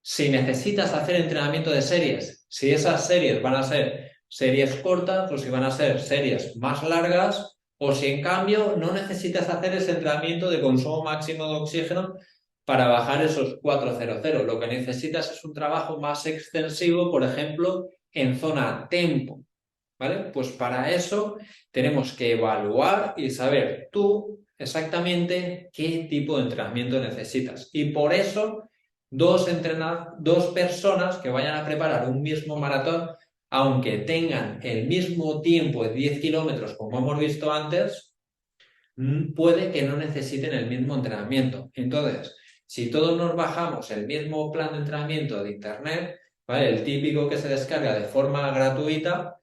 si necesitas hacer entrenamiento de series, si esas series van a ser series cortas o si van a ser series más largas, o si en cambio no necesitas hacer ese entrenamiento de consumo máximo de oxígeno para bajar esos 400. Lo que necesitas es un trabajo más extensivo, por ejemplo, en zona tempo. ¿Vale? Pues para eso tenemos que evaluar y saber tú exactamente qué tipo de entrenamiento necesitas. Y por eso dos personas que vayan a preparar un mismo maratón, aunque tengan el mismo tiempo de 10 kilómetros, como hemos visto antes, puede que no necesiten el mismo entrenamiento. Entonces, si todos nos bajamos el mismo plan de entrenamiento de internet, ¿vale? El típico que se descarga de forma gratuita,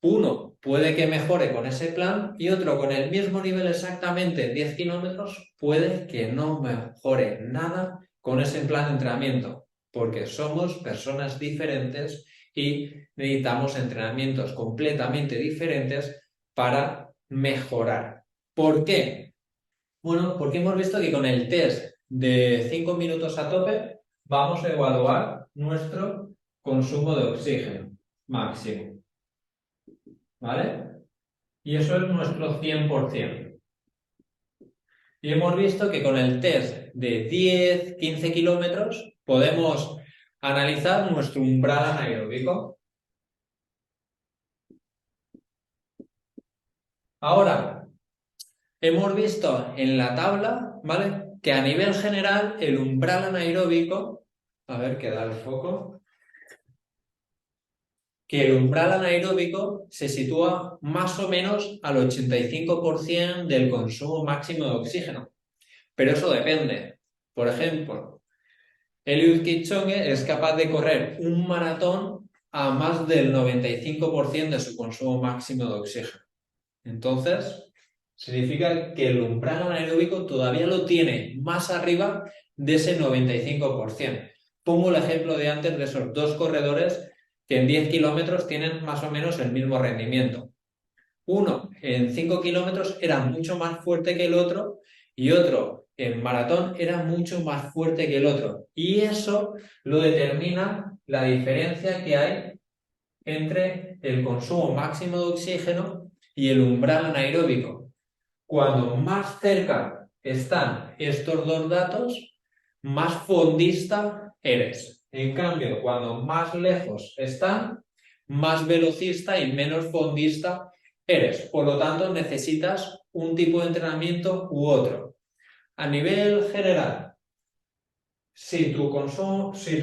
uno puede que mejore con ese plan y otro con el mismo nivel exactamente en 10 kilómetros puede que no mejore nada con ese plan de entrenamiento, porque somos personas diferentes y necesitamos entrenamientos completamente diferentes para mejorar. ¿Por qué? Bueno, porque hemos visto que con el test de 5 minutos a tope vamos a evaluar nuestro consumo de oxígeno máximo. ¿Vale? Y eso es nuestro 100%. Y hemos visto que con el test de 10, 15 kilómetros podemos analizar nuestro umbral anaeróbico. Ahora, hemos visto en la tabla, ¿vale? Que a nivel general el umbral anaeróbico, a ver, que da el foco, que el umbral anaeróbico se sitúa más o menos al 85% del consumo máximo de oxígeno. Pero eso depende. Por ejemplo, Eliud Kipchoge es capaz de correr un maratón a más del 95% de su consumo máximo de oxígeno. Entonces, significa que el umbral anaeróbico todavía lo tiene más arriba de ese 95%. Pongo el ejemplo de antes de esos dos corredores que en 10 kilómetros tienen más o menos el mismo rendimiento. Uno en 5 kilómetros era mucho más fuerte que el otro y otro en maratón era mucho más fuerte que el otro. Y eso lo determina la diferencia que hay entre el consumo máximo de oxígeno y el umbral anaeróbico. Cuando más cerca están estos dos datos, más fondista eres. En cambio, cuando más lejos están, más velocista y menos fondista eres. Por lo tanto, necesitas un tipo de entrenamiento u otro. A nivel general, si tu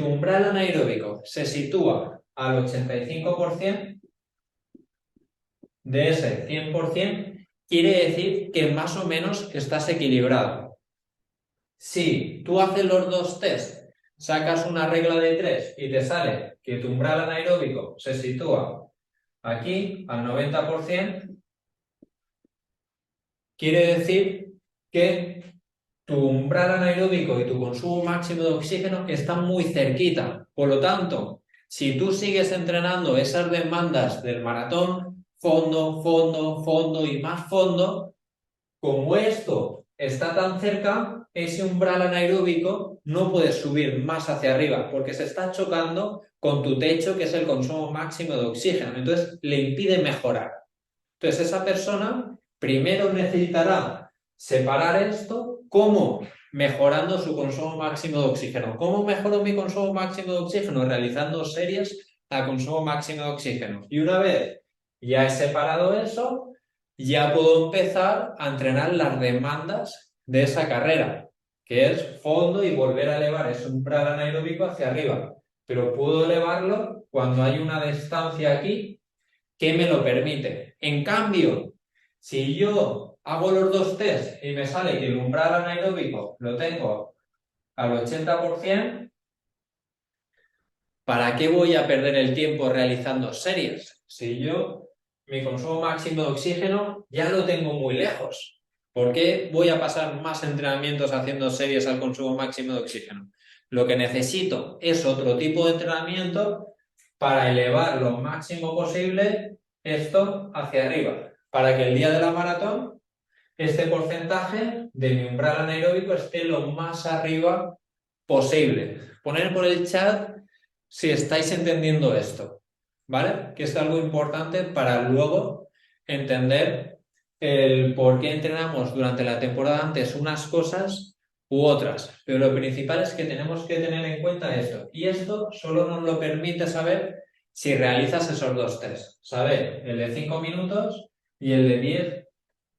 umbral anaeróbico se sitúa al 85% de ese 100%, quiere decir que más o menos estás equilibrado. Si tú haces los dos test, sacas una regla de 3 y te sale que tu umbral anaeróbico se sitúa aquí al 90%, quiere decir que tu umbral anaeróbico y tu consumo máximo de oxígeno están muy cerquita. Por lo tanto, si tú sigues entrenando esas demandas del maratón, fondo, fondo, fondo y más fondo, como esto está tan cerca, ese umbral anaeróbico no puedes subir más hacia arriba porque se está chocando con tu techo, que es el consumo máximo de oxígeno. Entonces, le impide mejorar. Entonces, esa persona primero necesitará separar esto. ¿Cómo? Mejorando su consumo máximo de oxígeno. ¿Cómo mejoro mi consumo máximo de oxígeno? Realizando series a consumo máximo de oxígeno. Y una vez ya he separado eso, ya puedo empezar a entrenar las demandas de esa carrera, que es fondo y volver a elevar ese umbral anaeróbico hacia arriba. Pero puedo elevarlo cuando hay una distancia aquí que me lo permite. En cambio, si yo hago los dos test y me sale que el umbral anaeróbico lo tengo al 80%, ¿para qué voy a perder el tiempo realizando series? Si yo mi consumo máximo de oxígeno ya lo tengo muy lejos. ¿Por qué voy a pasar más entrenamientos haciendo series al consumo máximo de oxígeno? Lo que necesito es otro tipo de entrenamiento para elevar lo máximo posible esto hacia arriba, para que el día de la maratón este porcentaje de mi umbral anaeróbico esté lo más arriba posible. Poner por el chat si estáis entendiendo esto, ¿vale? Que es algo importante para luego entender el por qué entrenamos durante la temporada antes unas cosas u otras. Pero lo principal es que tenemos que tener en cuenta esto. Y esto solo nos lo permite saber si realizas esos dos test. Saber el de 5 minutos y el de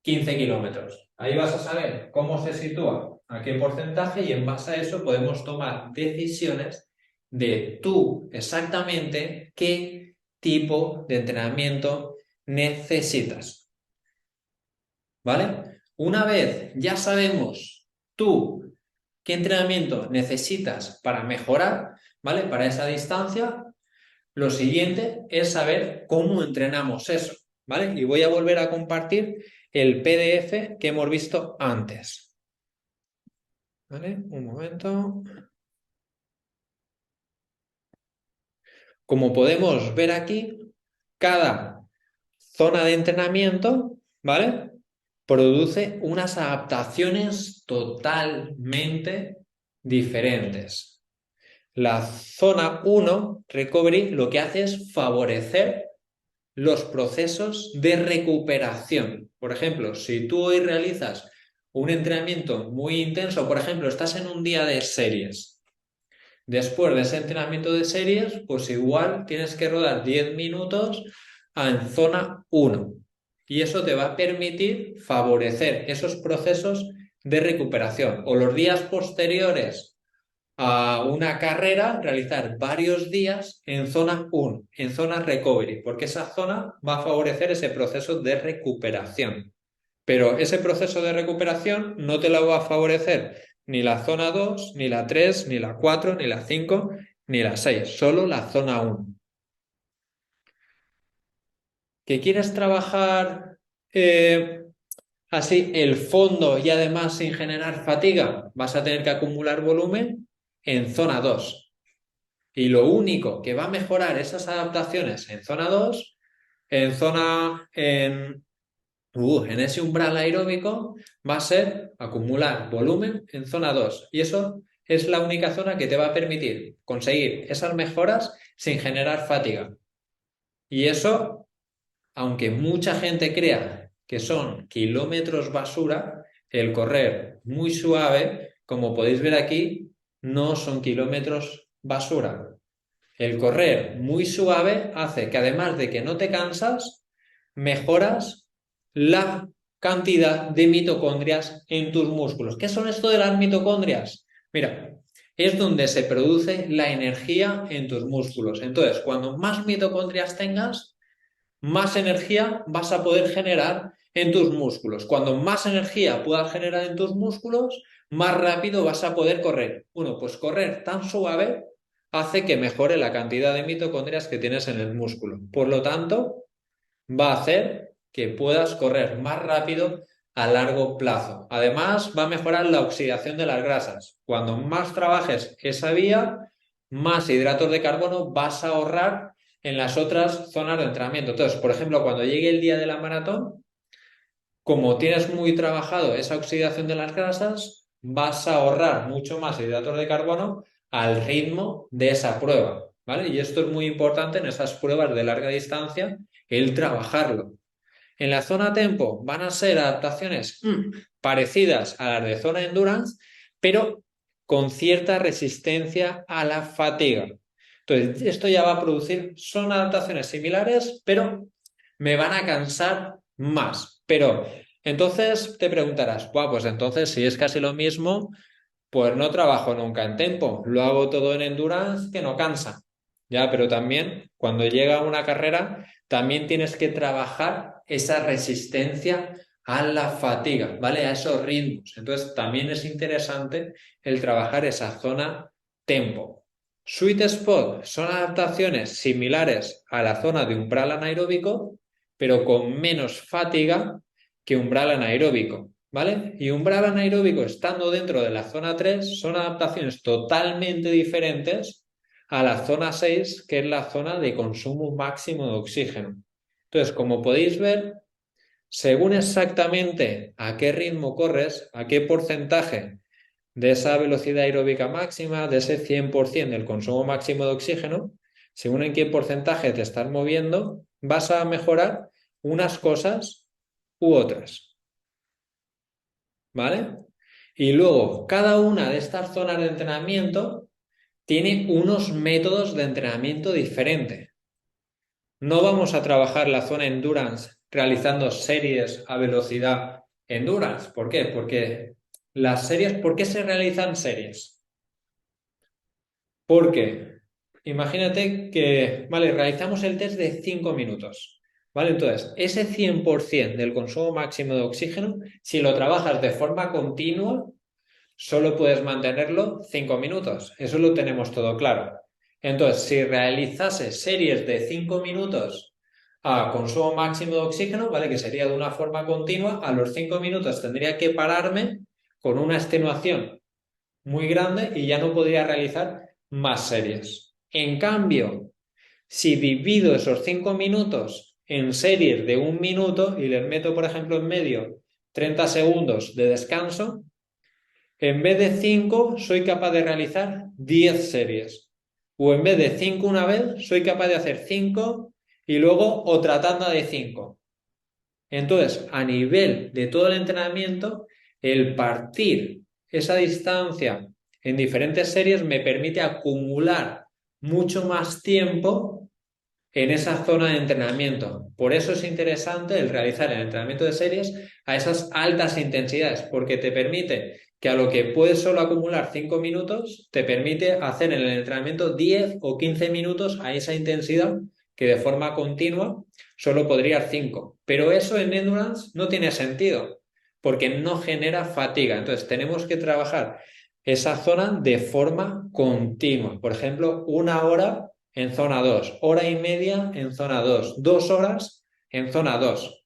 10-15 kilómetros. Ahí vas a saber cómo se sitúa, a qué porcentaje y en base a eso podemos tomar decisiones de tú exactamente qué tipo de entrenamiento necesitas. ¿Vale? Una vez ya sabemos tú qué entrenamiento necesitas para mejorar, ¿vale? Para esa distancia, lo siguiente es saber cómo entrenamos eso, ¿vale? Y voy a volver a compartir el PDF que hemos visto antes. ¿Vale? Un momento. Como podemos ver aquí, cada zona de entrenamiento, ¿vale? Produce unas adaptaciones totalmente diferentes. La zona 1, Recovery, lo que hace es favorecer los procesos de recuperación. Por ejemplo, si tú hoy realizas un entrenamiento muy intenso, por ejemplo, estás en un día de series. Después de ese entrenamiento de series, pues igual tienes que rodar 10 minutos en zona 1. Y eso te va a permitir favorecer esos procesos de recuperación. O los días posteriores a una carrera, realizar varios días en zona 1, en zona recovery, porque esa zona va a favorecer ese proceso de recuperación. Pero ese proceso de recuperación no te lo va a favorecer ni la zona 2, ni la 3, ni la 4, ni la 5, ni la 6, solo la zona 1. ¿Que quieres trabajar así el fondo y además sin generar fatiga? Vas a tener que acumular volumen en zona 2. Y lo único que va a mejorar esas adaptaciones en zona 2, en ese umbral aeróbico, va a ser acumular volumen en zona 2. Y eso es la única zona que te va a permitir conseguir esas mejoras sin generar fatiga. Y eso, aunque mucha gente crea que son kilómetros basura, el correr muy suave, como podéis ver aquí, no son kilómetros basura. El correr muy suave hace que además de que no te cansas, mejoras la cantidad de mitocondrias en tus músculos. ¿Qué son esto de las mitocondrias? Mira, es donde se produce la energía en tus músculos. Entonces, cuando más mitocondrias tengas, más energía vas a poder generar en tus músculos. Cuando más energía puedas generar en tus músculos, más rápido vas a poder correr. Bueno, pues correr tan suave hace que mejore la cantidad de mitocondrias que tienes en el músculo. Por lo tanto, va a hacer que puedas correr más rápido a largo plazo. Además, va a mejorar la oxidación de las grasas. Cuando más trabajes esa vía, más hidratos de carbono vas a ahorrar en las otras zonas de entrenamiento. Entonces, por ejemplo, cuando llegue el día de la maratón, como tienes muy trabajado esa oxidación de las grasas, vas a ahorrar mucho más hidratos de carbono al ritmo de esa prueba, ¿vale? Y esto es muy importante en esas pruebas de larga distancia, el trabajarlo. En la zona tempo van a ser adaptaciones parecidas a las de zona endurance, pero con cierta resistencia a la fatiga. Entonces, esto ya va a producir, son adaptaciones similares, pero me van a cansar más. Pero entonces te preguntarás, pues entonces si es casi lo mismo, pues no trabajo nunca en tempo, lo hago todo en endurance que no cansa. Ya, pero también cuando llega una carrera, también tienes que trabajar esa resistencia a la fatiga, ¿vale? A esos ritmos. Entonces también es interesante el trabajar esa zona tempo. Sweet spot son adaptaciones similares a la zona de umbral anaeróbico, pero con menos fatiga que umbral anaeróbico, ¿vale? Y umbral anaeróbico estando dentro de la zona 3 son adaptaciones totalmente diferentes a la zona 6, que es la zona de consumo máximo de oxígeno. Entonces, como podéis ver, según exactamente a qué ritmo corres, a qué porcentaje de esa velocidad aeróbica máxima, de ese 100% del consumo máximo de oxígeno, según en qué porcentaje te estás moviendo, vas a mejorar unas cosas u otras. ¿Vale? Y luego, cada una de estas zonas de entrenamiento tiene unos métodos de entrenamiento diferentes. No vamos a trabajar la zona endurance realizando series a velocidad endurance. ¿Por qué? Porque las series, ¿por qué se realizan series? Porque imagínate que, vale, realizamos el test de 5 minutos, ¿vale? Entonces, ese 100% del consumo máximo de oxígeno, si lo trabajas de forma continua, solo puedes mantenerlo 5 minutos. Eso lo tenemos todo claro. Entonces, si realizase series de 5 minutos a consumo máximo de oxígeno, ¿vale? Que sería de una forma continua, a los 5 minutos tendría que pararme con una extenuación muy grande y ya no podría realizar más series. En cambio, si divido esos 5 minutos en series de 1 minuto y les meto, por ejemplo, en medio 30 segundos de descanso, en vez de 5 soy capaz de realizar 10 series. O en vez de 5 una vez, soy capaz de hacer 5 y luego otra tanda de 5. Entonces, a nivel de todo el entrenamiento, el partir esa distancia en diferentes series me permite acumular mucho más tiempo en esa zona de entrenamiento. Por eso es interesante el realizar el entrenamiento de series a esas altas intensidades, porque te permite que a lo que puedes solo acumular 5 minutos, te permite hacer en el entrenamiento 10 o 15 minutos a esa intensidad que de forma continua solo podrías 5. Pero eso en endurance no tiene sentido, porque no genera fatiga. Entonces tenemos que trabajar esa zona de forma continua. Por ejemplo, 1 hora en zona 2, hora y media en zona 2, 2 horas en zona 2.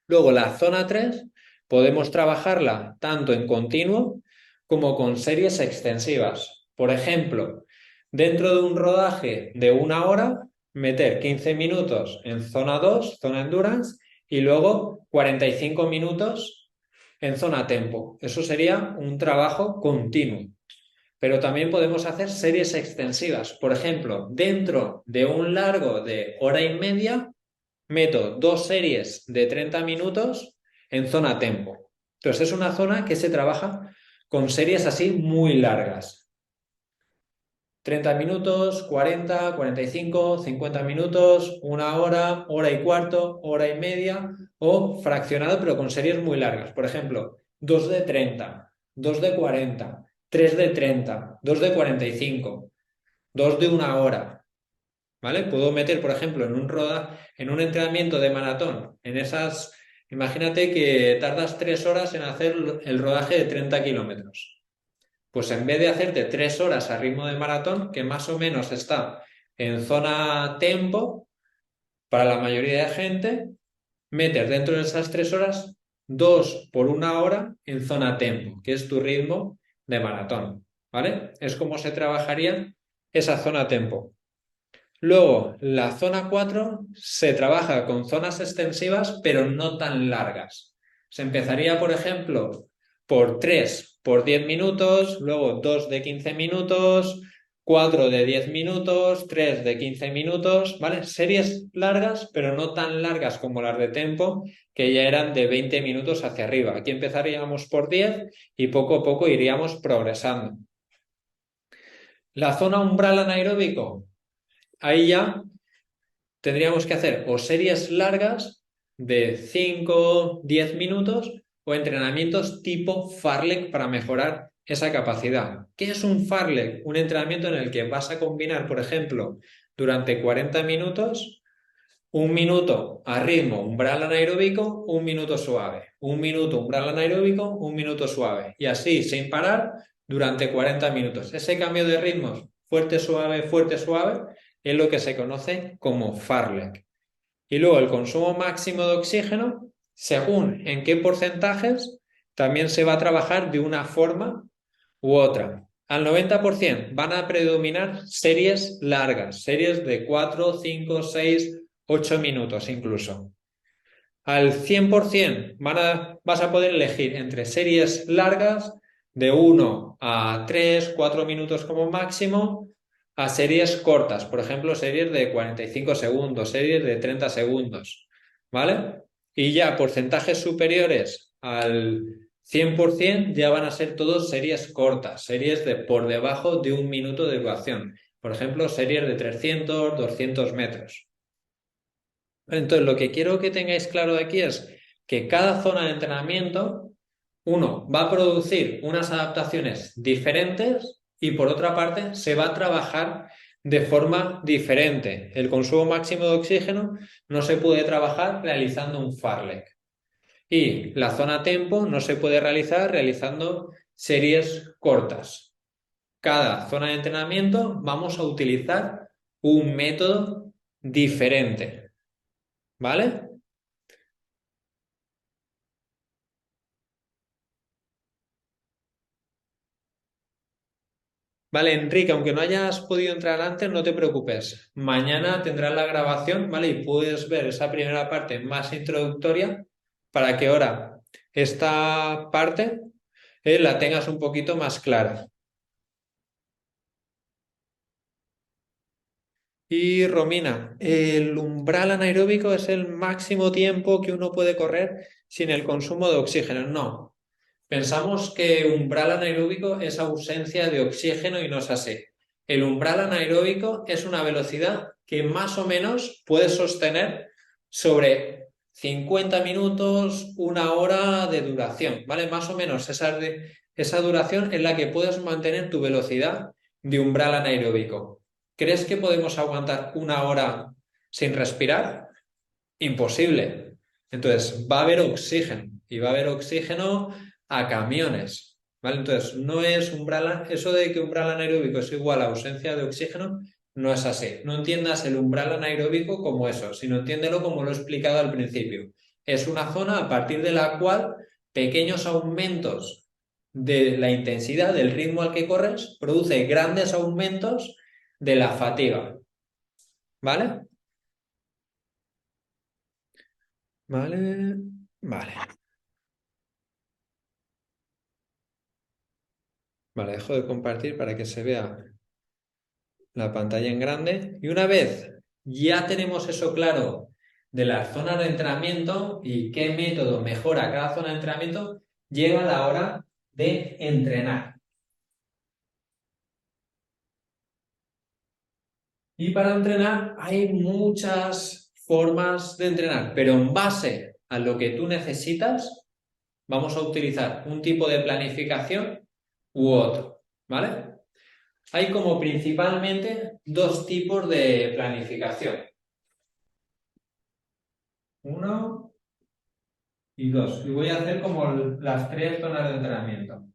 Luego la zona 3 podemos trabajarla tanto en continuo como con series extensivas. Por ejemplo, dentro de un rodaje de 1 hora, meter 15 minutos en zona 2, zona endurance, y luego 45 minutos en zona tempo. Eso sería un trabajo continuo. Pero también podemos hacer series extensivas. Por ejemplo, dentro de un largo de hora y media, meto 2 series de 30 minutos en zona tempo. Entonces es una zona que se trabaja con series así muy largas. 30 minutos, 40, 45, 50 minutos, 1 hora, hora y cuarto, hora y media o fraccionado pero con series muy largas. Por ejemplo, 2 de 30, 2 de 40, 3 de 30, 2 de 45, 2 de 1 hora. ¿Vale? Puedo meter, por ejemplo, en un entrenamiento de maratón, en esas, imagínate que tardas 3 horas en hacer el rodaje de 30 kilómetros. Pues en vez de hacerte 3 horas a ritmo de maratón, que más o menos está en zona tempo, para la mayoría de gente, meter dentro de esas 3 horas 2 por 1 hora en zona tempo, que es tu ritmo de maratón. ¿Vale? Es como se trabajaría esa zona tempo. Luego, la zona 4 se trabaja con zonas extensivas, pero no tan largas. Se empezaría, por ejemplo, por 3 por 10 minutos, luego 2 de 15 minutos, 4 de 10 minutos, 3 de 15 minutos, ¿vale? Series largas, pero no tan largas como las de tempo, que ya eran de 20 minutos hacia arriba. Aquí empezaríamos por 10 y poco a poco iríamos progresando. La zona umbral anaeróbico, ahí ya tendríamos que hacer o series largas de 5, 10 minutos o entrenamientos tipo Farlek para mejorar esa capacidad. ¿Qué es un Farlek? Un entrenamiento en el que vas a combinar, por ejemplo, durante 40 minutos, 1 minuto a ritmo umbral anaeróbico, 1 minuto suave. 1 minuto umbral anaeróbico, 1 minuto suave. Y así, sin parar, durante 40 minutos. Ese cambio de ritmos, fuerte, suave, es lo que se conoce como Farlek. Y luego el consumo máximo de oxígeno, según en qué porcentajes, también se va a trabajar de una forma u otra. Al 90% van a predominar series largas, series de 4, 5, 6, 8 minutos incluso. Al 100% vas a poder elegir entre series largas de 1 a 3, 4 minutos como máximo, a series cortas, por ejemplo, series de 45 segundos, series de 30 segundos, ¿vale? Y ya porcentajes superiores al 100% ya van a ser todos series cortas, series de por debajo de 1 minuto de duración. Por ejemplo, series de 300, 200 metros. Entonces, lo que quiero que tengáis claro de aquí es que cada zona de entrenamiento, uno, va a producir unas adaptaciones diferentes y por otra parte se va a trabajar de forma diferente. El consumo máximo de oxígeno no se puede trabajar realizando un fartlek y la zona tempo no se puede realizar realizando series cortas. Cada zona de entrenamiento vamos a utilizar un método diferente, ¿vale? Vale, Enrique, aunque no hayas podido entrar antes, no te preocupes. Mañana tendrás la grabación, ¿vale? Y puedes ver esa primera parte más introductoria para que ahora esta parte la tengas un poquito más clara. Y Romina, el umbral anaeróbico es el máximo tiempo que uno puede correr sin el consumo de oxígeno. No, pensamos que umbral anaeróbico es ausencia de oxígeno y no es así. El umbral anaeróbico es una velocidad que más o menos puedes sostener sobre 50 minutos, 1 hora de duración, ¿vale? Más o menos esa duración es la que puedes mantener tu velocidad de umbral anaeróbico. ¿Crees que podemos aguantar 1 hora sin respirar? Imposible. Entonces, va a haber oxígeno y va a haber oxígeno a camiones, ¿vale? Entonces, no es umbral, eso de que umbral anaeróbico es igual a ausencia de oxígeno, no es así. No entiendas el umbral anaeróbico como eso, sino entiéndelo como lo he explicado al principio. Es una zona a partir de la cual pequeños aumentos de la intensidad del ritmo al que corres produce grandes aumentos de la fatiga, ¿vale? Vale, vale. Vale, dejo de compartir para que se vea la pantalla en grande. Y una vez ya tenemos eso claro de las zonas de entrenamiento y qué método mejora cada zona de entrenamiento, llega la hora de entrenar. Y para entrenar hay muchas formas de entrenar, pero en base a lo que tú necesitas, vamos a utilizar un tipo de planificación u otro, ¿vale? Hay como principalmente dos tipos de planificación. Uno y dos. Y voy a hacer como las tres zonas de entrenamiento.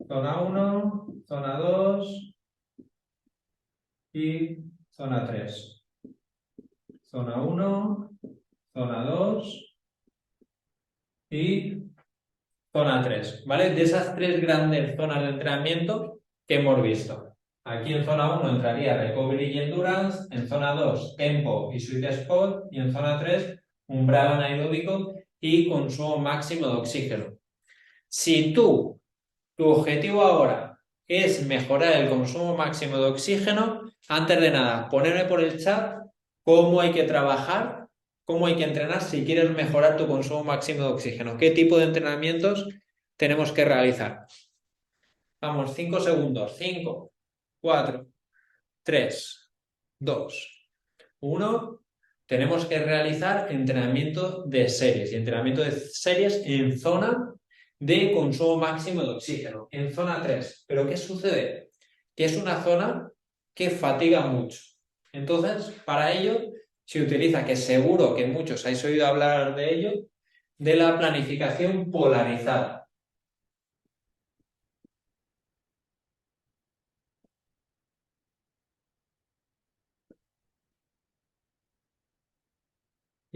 Zona 1, zona 2 y zona 3. Zona 1, zona 2 y zona 3. ¿Vale? De esas tres grandes zonas de entrenamiento que hemos visto. Aquí en zona 1 entraría Recovery y Endurance, en zona 2 Tempo y Sweet Spot y en zona 3 umbral anaeróbico y consumo máximo de oxígeno. Si tu objetivo ahora es mejorar el consumo máximo de oxígeno, antes de nada, ponerme por el chat cómo hay que trabajar, cómo hay que entrenar si quieres mejorar tu consumo máximo de oxígeno, qué tipo de entrenamientos tenemos que realizar. Vamos, 5 segundos. 5, 4, 3, 2, 1. Tenemos que realizar entrenamiento de series y entrenamiento de series en zona de consumo máximo de oxígeno, en zona 3. ¿Pero qué sucede? Que es una zona que fatiga mucho. Entonces, para ello se utiliza, que seguro que muchos habéis oído hablar de ello, de la planificación polarizada.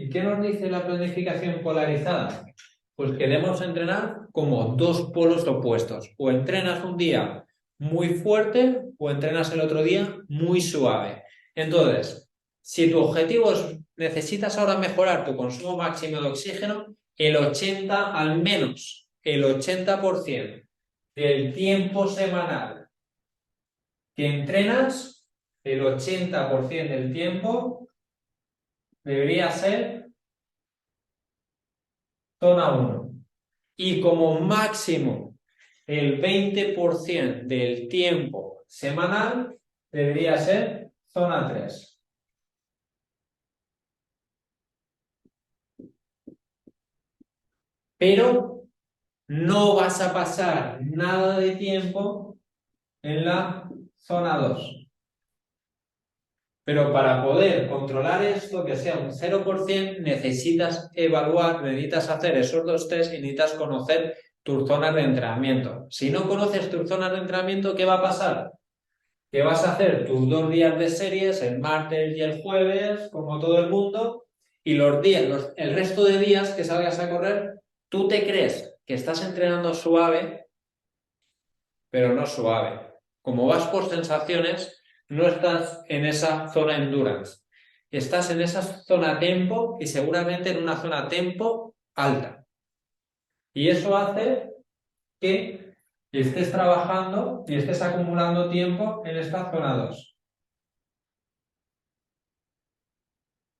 ¿Y qué nos dice la planificación polarizada? Pues queremos entrenar como dos polos opuestos. O entrenas un día muy fuerte o entrenas el otro día muy suave. Entonces, si tu objetivo es, necesitas ahora mejorar tu consumo máximo de oxígeno, el 80, al menos el 80% del tiempo semanal que entrenas, el 80% del tiempo debería ser zona 1. Y como máximo el 20% del tiempo semanal debería ser zona 3. Pero no vas a pasar nada de tiempo en la zona 2. Pero para poder controlar esto, que sea un 0%, necesitas evaluar, necesitas hacer esos dos test y necesitas conocer tus zonas de entrenamiento. Si no conoces tus zonas de entrenamiento, ¿qué va a pasar? Que vas a hacer tus 2 días de series, el martes y el jueves, como todo el mundo, y los días, el resto de días que salgas a correr, tú te crees que estás entrenando suave, pero no suave. Como vas por sensaciones, no estás en esa zona endurance. Estás en esa zona tempo y seguramente en una zona tempo alta. Y eso hace que estés trabajando y estés acumulando tiempo en esta zona 2.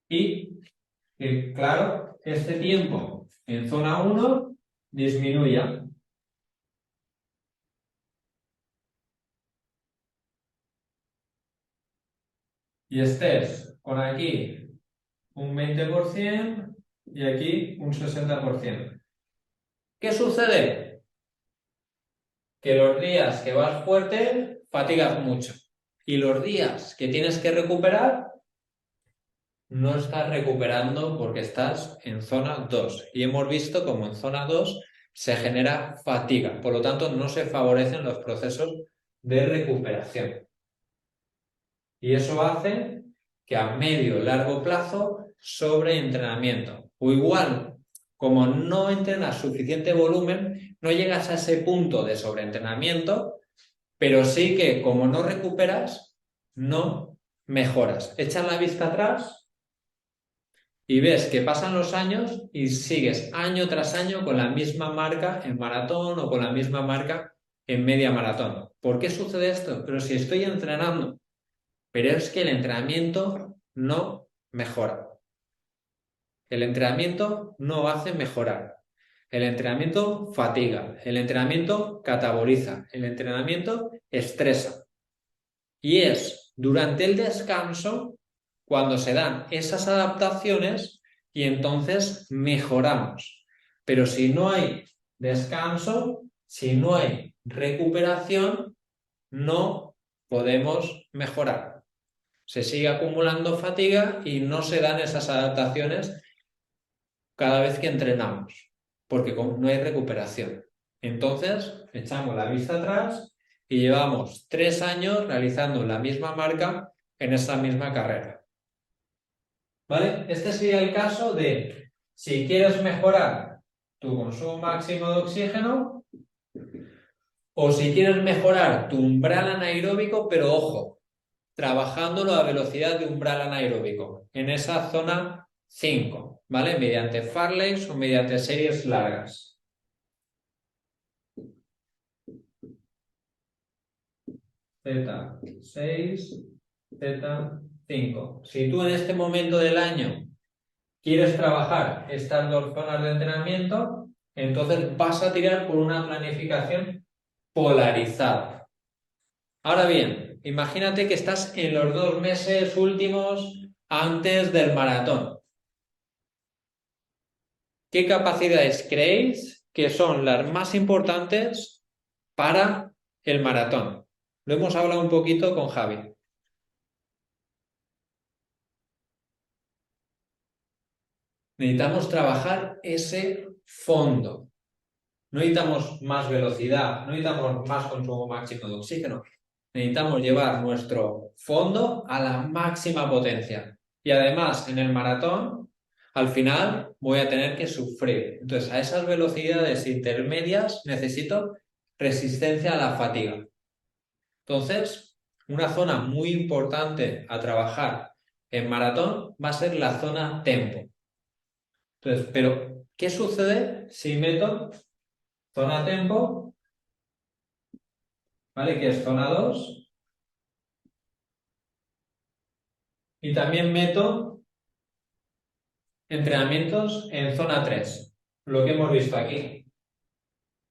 Y claro, este tiempo en zona 1 disminuya. Y estés con aquí un 20% y aquí un 60%. ¿Qué sucede? Que los días que vas fuerte fatigas mucho. Y los días que tienes que recuperar, no estás recuperando porque estás en zona 2. Y hemos visto como en zona 2 se genera fatiga. Por lo tanto, no se favorecen los procesos de recuperación. Y eso hace que a medio y largo plazo sobreentrenamiento. O igual, como no entrenas suficiente volumen, no llegas a ese punto de sobreentrenamiento, pero sí que como no recuperas, no mejoras. Echas la vista atrás y ves que pasan los años y sigues año tras año con la misma marca en maratón o con la misma marca en media maratón. ¿Por qué sucede esto? Pero si estoy entrenando, pero es que el entrenamiento no mejora. El entrenamiento no hace mejorar. El entrenamiento fatiga. El entrenamiento cataboliza. El entrenamiento estresa. Y es durante el descanso cuando se dan esas adaptaciones y entonces mejoramos. Pero si no hay descanso, si no hay recuperación, no podemos mejorar. Se sigue acumulando fatiga y no se dan esas adaptaciones cada vez que entrenamos, porque no hay recuperación. Entonces, echamos la vista atrás y llevamos 3 años realizando la misma marca en esa misma carrera. ¿Vale? Este sería el caso de si quieres mejorar tu consumo máximo de oxígeno o si quieres mejorar tu umbral anaeróbico, pero ojo, trabajándolo a velocidad de umbral anaeróbico, en esa zona 5, ¿vale? Mediante farleys o mediante series largas. Z6, Z5. Si tú en este momento del año quieres trabajar estas dos zonas de entrenamiento, entonces vas a tirar por una planificación polarizada. Ahora bien, imagínate que estás en los 2 meses últimos antes del maratón. ¿Qué capacidades creéis que son las más importantes para el maratón? Lo hemos hablado un poquito con Javi. Necesitamos trabajar ese fondo. No necesitamos más velocidad, no necesitamos más consumo máximo de oxígeno. Necesitamos llevar nuestro fondo a la máxima potencia. Y además, en el maratón, al final voy a tener que sufrir. Entonces, a esas velocidades intermedias necesito resistencia a la fatiga. Entonces, una zona muy importante a trabajar en maratón va a ser la zona tempo. Entonces, pero, ¿qué sucede si meto zona tempo? ¿Vale? Que es zona 2. Y también meto entrenamientos en zona 3. Lo que hemos visto aquí.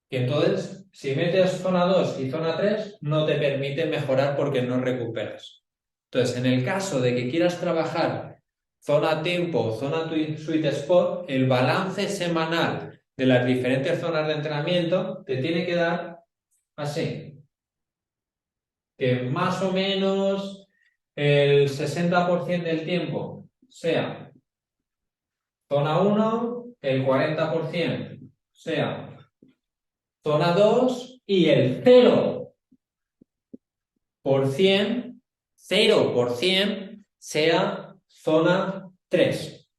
Que entonces, si metes zona 2 y zona 3, no te permite mejorar porque no recuperas. Entonces, en el caso de que quieras trabajar zona tempo o zona sweet spot, el balance semanal de las diferentes zonas de entrenamiento te tiene que dar así. Que más o menos el 60% del tiempo sea zona 1, el 40% sea zona 2 y el 0% sea zona 3.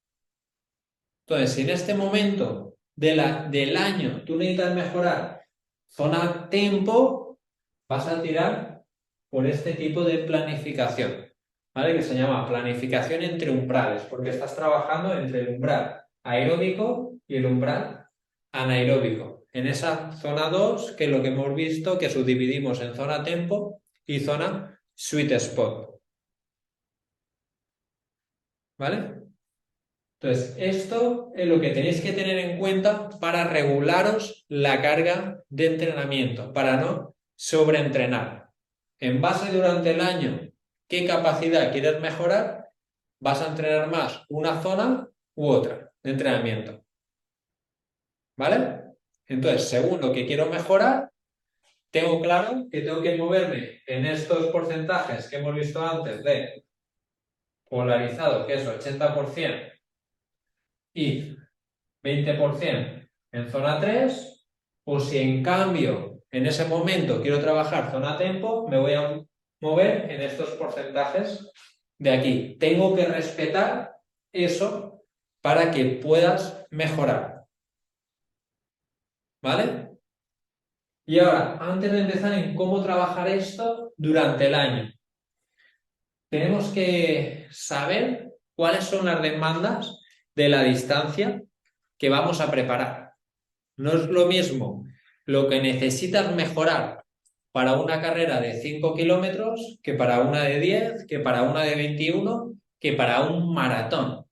Entonces, si en este momento del año tú necesitas mejorar zona tempo, vas a tirar por este tipo de planificación, ¿vale? Que se llama planificación entre umbrales, porque estás trabajando entre el umbral aeróbico y el umbral anaeróbico. En esa zona 2, que es lo que hemos visto, que subdividimos en zona tempo y zona sweet spot, ¿vale? Entonces, esto es lo que tenéis que tener en cuenta para regularos la carga de entrenamiento, para no sobreentrenar. En base durante el año, qué capacidad quieres mejorar, vas a entrenar más una zona u otra de entrenamiento. ¿Vale? Entonces, según lo que quiero mejorar, tengo claro que tengo que moverme en estos porcentajes que hemos visto antes de polarizado, que es 80%, y 20% en zona 3, o si en cambio en ese momento quiero trabajar zona tempo, me voy a mover en estos porcentajes de aquí. Tengo que respetar eso para que puedas mejorar. ¿Vale? Y ahora, antes de empezar en cómo trabajar esto durante el año, tenemos que saber cuáles son las demandas de la distancia que vamos a preparar. No es lo mismo lo que necesitas mejorar para una carrera de 5 kilómetros que para una de 10, que para una de 21, que para un maratón.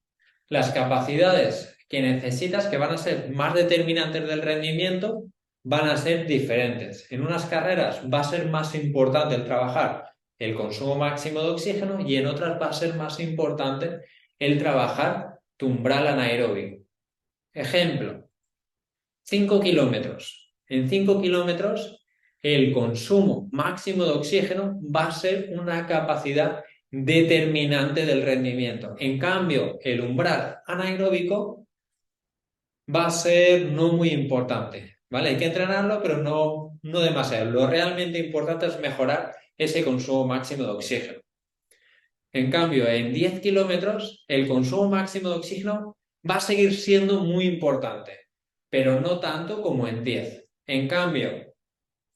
Las capacidades que necesitas, que van a ser más determinantes del rendimiento, van a ser diferentes. En unas carreras va a ser más importante el trabajar el consumo máximo de oxígeno y en otras va a ser más importante el trabajar tu umbral anaeróbico. Ejemplo, 5 kilómetros. En 5 kilómetros el consumo máximo de oxígeno va a ser una capacidad determinante del rendimiento. En cambio, el umbral anaeróbico va a ser no muy importante, ¿vale? Hay que entrenarlo, pero no demasiado. Lo realmente importante es mejorar ese consumo máximo de oxígeno. En cambio, en 10 kilómetros, el consumo máximo de oxígeno va a seguir siendo muy importante, pero no tanto como en 10. En cambio,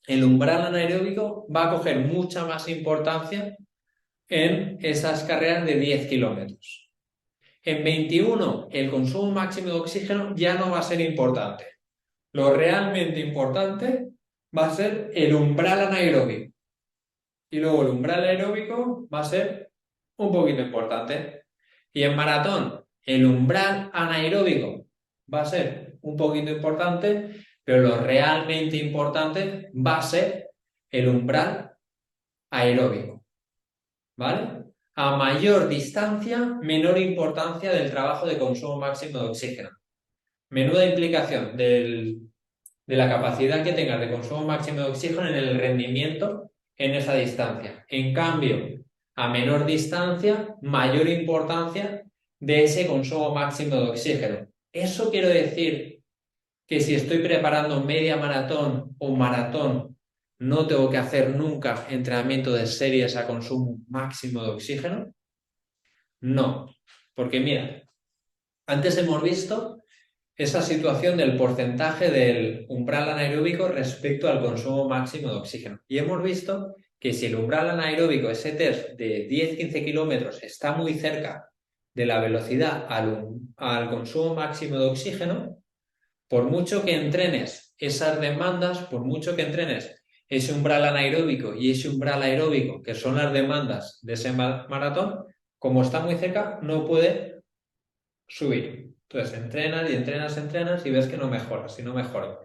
el umbral anaeróbico va a coger mucha más importancia en esas carreras de 10 kilómetros. En 21, el consumo máximo de oxígeno ya no va a ser importante. Lo realmente importante va a ser el umbral anaeróbico. Y luego el umbral aeróbico va a ser un poquito importante. Y en maratón, el umbral anaeróbico va a ser un poquito importante, pero lo realmente importante va a ser el umbral aeróbico. ¿Vale? A mayor distancia, menor importancia del trabajo de consumo máximo de oxígeno. Menuda implicación de la capacidad que tengas de consumo máximo de oxígeno en el rendimiento en esa distancia. En cambio, a menor distancia, mayor importancia de ese consumo máximo de oxígeno. Eso quiero decir que si estoy preparando media maratón o maratón, no tengo que hacer nunca entrenamiento de series a consumo máximo de oxígeno. No, porque mira, Antes hemos visto esa situación del porcentaje del umbral anaeróbico respecto al consumo máximo de oxígeno. Y hemos visto que si el umbral anaeróbico, ese test de 10-15 kilómetros, está muy cerca de la velocidad al consumo máximo de oxígeno, por mucho que entrenes esas demandas, por mucho que entrenes ese umbral anaeróbico y ese umbral aeróbico, que son las demandas de ese maratón, como está muy cerca, no puede subir. Entonces, entrenas y ves que no mejoras y no mejoras.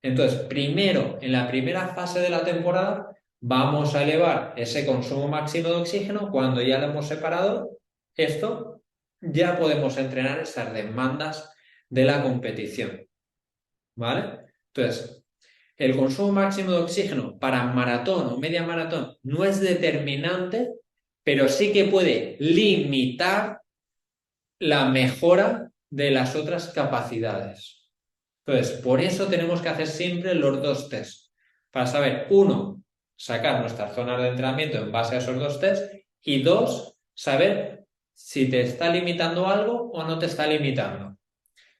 Entonces, primero, en la primera fase de la temporada, vamos a elevar ese consumo máximo de oxígeno. Cuando ya lo hemos separado, esto ya podemos entrenar esas demandas de la competición. ¿Vale? Entonces, el consumo máximo de oxígeno para maratón o media maratón no es determinante, pero sí que puede limitar la mejora de las otras capacidades. Entonces, por eso tenemos que hacer siempre los dos tests, para saber, uno, sacar nuestras zonas de entrenamiento en base a esos dos tests, y dos, saber si te está limitando algo o no te está limitando.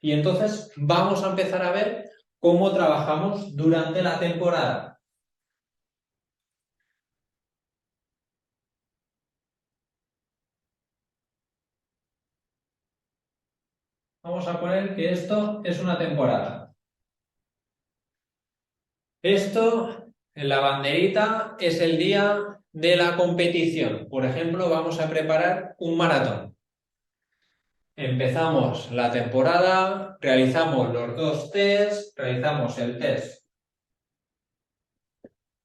Y entonces vamos a empezar a ver cómo trabajamos durante la temporada. Vamos a poner que esto es una temporada. Esto, en la banderita, es el día de la competición. Por ejemplo, vamos a preparar un maratón. Empezamos la temporada, realizamos los dos tests, realizamos el test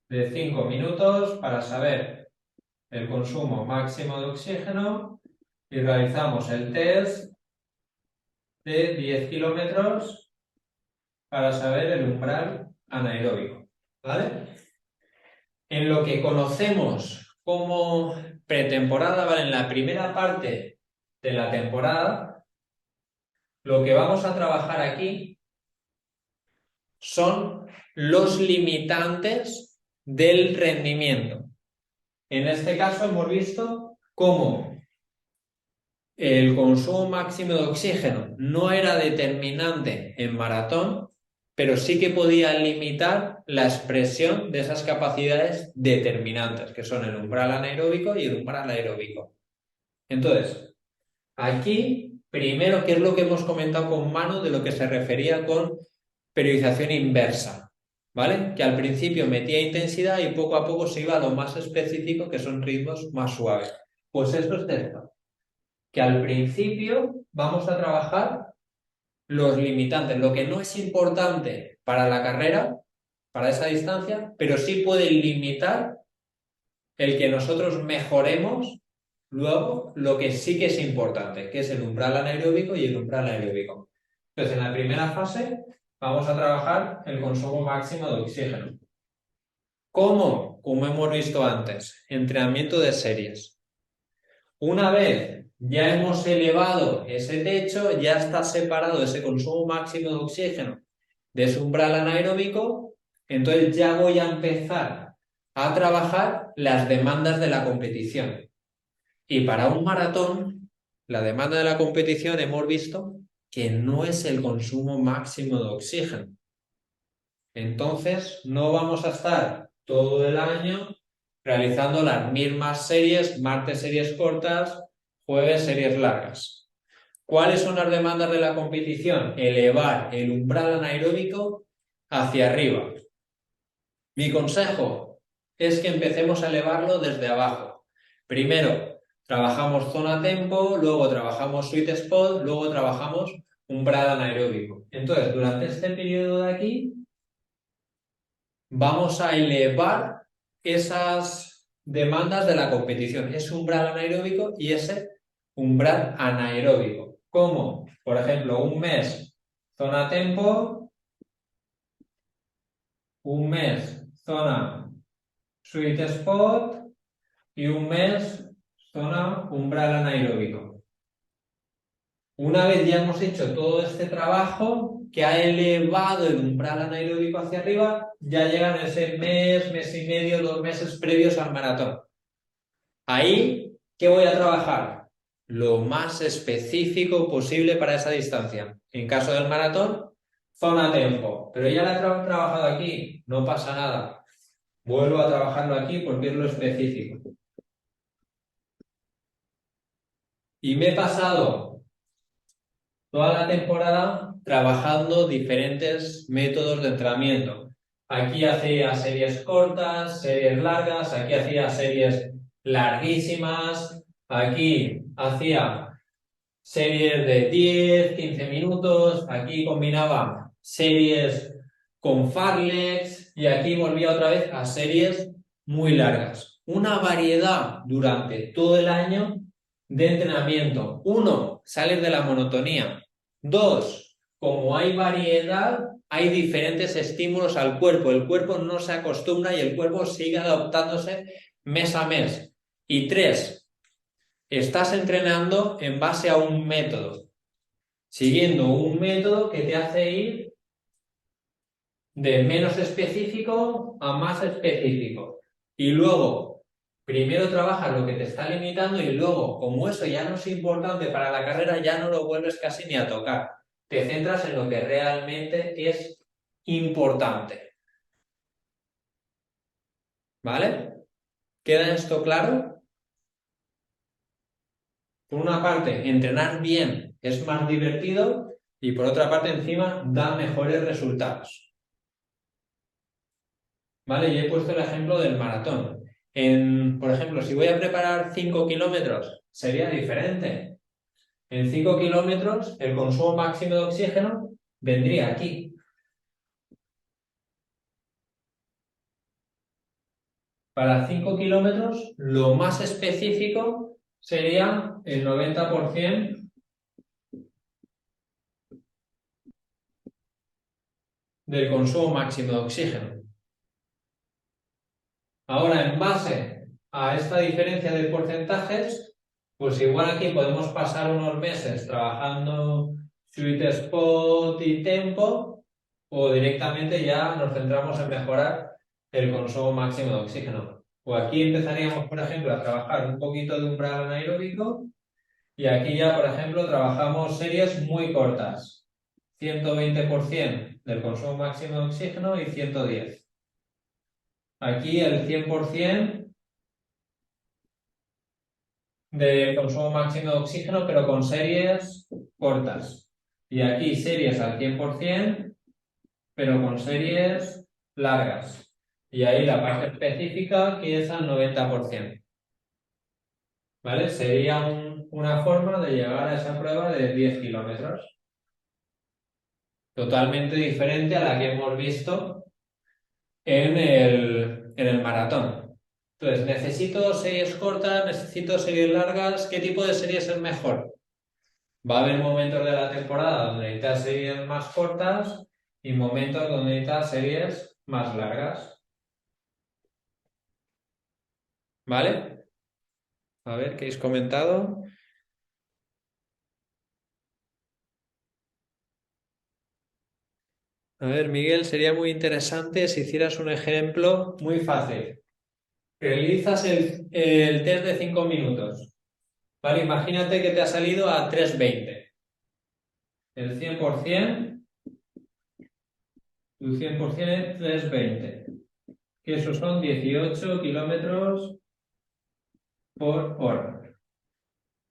de 5 minutos para saber el consumo máximo de oxígeno y realizamos el test de 10 kilómetros para saber el umbral anaeróbico, ¿vale? En lo que conocemos como pretemporada, ¿vale? En la primera parte de la temporada, lo que vamos a trabajar aquí son los limitantes del rendimiento. En este caso hemos visto cómo el consumo máximo de oxígeno no era determinante en maratón, pero sí que podía limitar la expresión de esas capacidades determinantes, que son el umbral anaeróbico y el umbral aeróbico. Entonces, aquí, primero, ¿qué es lo que hemos comentado con Manu de lo que se refería con periodización inversa? ¿Vale? Que al principio metía intensidad y poco a poco se iba a lo más específico, que son ritmos más suaves. Pues esto es esto, que al principio vamos a trabajar los limitantes, lo que no es importante para la carrera, para esa distancia, pero sí puede limitar el que nosotros mejoremos luego lo que sí que es importante, que es el umbral anaeróbico y el umbral aeróbico. Entonces, en la primera fase vamos a trabajar el consumo máximo de oxígeno. ¿Cómo? Como hemos visto antes, entrenamiento de series. Una vez ya hemos elevado ese techo, ya está separado ese consumo máximo de oxígeno de su umbral anaeróbico, entonces ya voy a empezar a trabajar las demandas de la competición. Y para un maratón, la demanda de la competición hemos visto que no es el consumo máximo de oxígeno. Entonces, no vamos a estar todo el año realizando las mismas series, martes series cortas, jueves series largas. ¿Cuáles son las demandas de la competición? Elevar el umbral anaeróbico hacia arriba. Mi consejo es que empecemos a elevarlo desde abajo. Primero, trabajamos zona tempo, luego trabajamos sweet spot, luego trabajamos umbral anaeróbico. Entonces, durante este periodo de aquí, vamos a elevar esas demandas de la competición, ese umbral anaeróbico y ese umbral anaeróbico. Como, por ejemplo, un mes zona tempo, un mes zona sweet spot y un mes zona umbral anaeróbico. Una vez ya hemos hecho todo este trabajo que ha elevado el umbral anaeróbico hacia arriba, ya llegan ese mes, mes y medio, 2 meses previos al maratón. Ahí, ¿qué voy a trabajar? lo más específico posible para esa distancia. En caso del maratón, zona tempo. Pero ya la he trabajado aquí, no pasa nada. Vuelvo a trabajarlo aquí porque es lo específico. Y me he pasado toda la temporada trabajando diferentes métodos de entrenamiento. Aquí hacía series cortas, series largas, aquí hacía series larguísimas, aquí hacía series de 10, 15 minutos, aquí combinaba series con farlex y aquí volvía otra vez a series muy largas. Una variedad durante todo el año de entrenamiento. Uno, salir de la monotonía. Dos, como hay variedad, hay diferentes estímulos al cuerpo. El cuerpo no se acostumbra y el cuerpo sigue adaptándose mes a mes. Y tres, estás entrenando en base a un método, siguiendo un método que te hace ir de menos específico a más específico. Y luego, primero trabajas lo que te está limitando y luego, como eso ya no es importante para la carrera, ya no lo vuelves casi ni a tocar. Te centras en lo que realmente es importante. ¿Vale? ¿Queda esto claro? Por una parte, entrenar bien es más divertido y por otra parte, encima, da mejores resultados. ¿Vale? Y he puesto el ejemplo del maratón. Por ejemplo, si voy a preparar 5 kilómetros, sería diferente. En 5 kilómetros, el consumo máximo de oxígeno vendría aquí. Para 5 kilómetros, lo más específico sería el 90% del consumo máximo de oxígeno. Ahora, en base a esta diferencia de porcentajes, pues igual aquí podemos pasar unos meses trabajando sweet spot y tempo, o directamente ya nos centramos en mejorar el consumo máximo de oxígeno. O aquí empezaríamos, por ejemplo, a trabajar un poquito de umbral anaeróbico y aquí ya, por ejemplo, trabajamos series muy cortas. 120% del consumo máximo de oxígeno y 110. Aquí el 100% de consumo máximo de oxígeno, pero con series cortas. Y aquí series al 100%, pero con series largas. Y ahí la parte específica que es al 90%. ¿Vale? Sería una forma de llegar a esa prueba de 10 kilómetros. Totalmente diferente a la que hemos visto en el maratón. Entonces, ¿necesito series cortas? ¿Necesito series largas? ¿Qué tipo de series es mejor? Va a haber momentos de la temporada donde necesitas series más cortas y momentos donde necesitas series más largas. ¿Vale? A ver, ¿qué habéis comentado? A ver, Miguel, sería muy interesante si hicieras un ejemplo muy fácil. Realizas el test de 5 minutos. ¿Vale? Imagínate que te ha salido a 3:20. El 100%, tu 100% es 3:20. Que esos son 18 kilómetros por hora.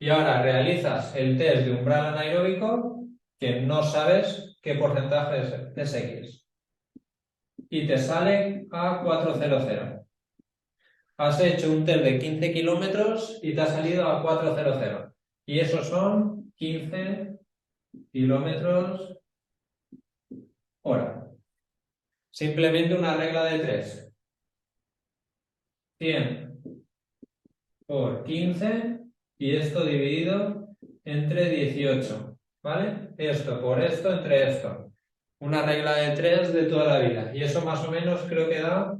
Y ahora realizas el test de umbral anaeróbico que no sabes qué porcentaje es X. Y te sale a 400. Has hecho un test de 15 kilómetros y te ha salido a 400. Y esos son 15 kilómetros hora. Simplemente una regla de 3. 100 por 15 y esto dividido entre 18. ¿Vale? Esto por esto entre esto. Una regla de 3 de toda la vida. Y eso más o menos creo que da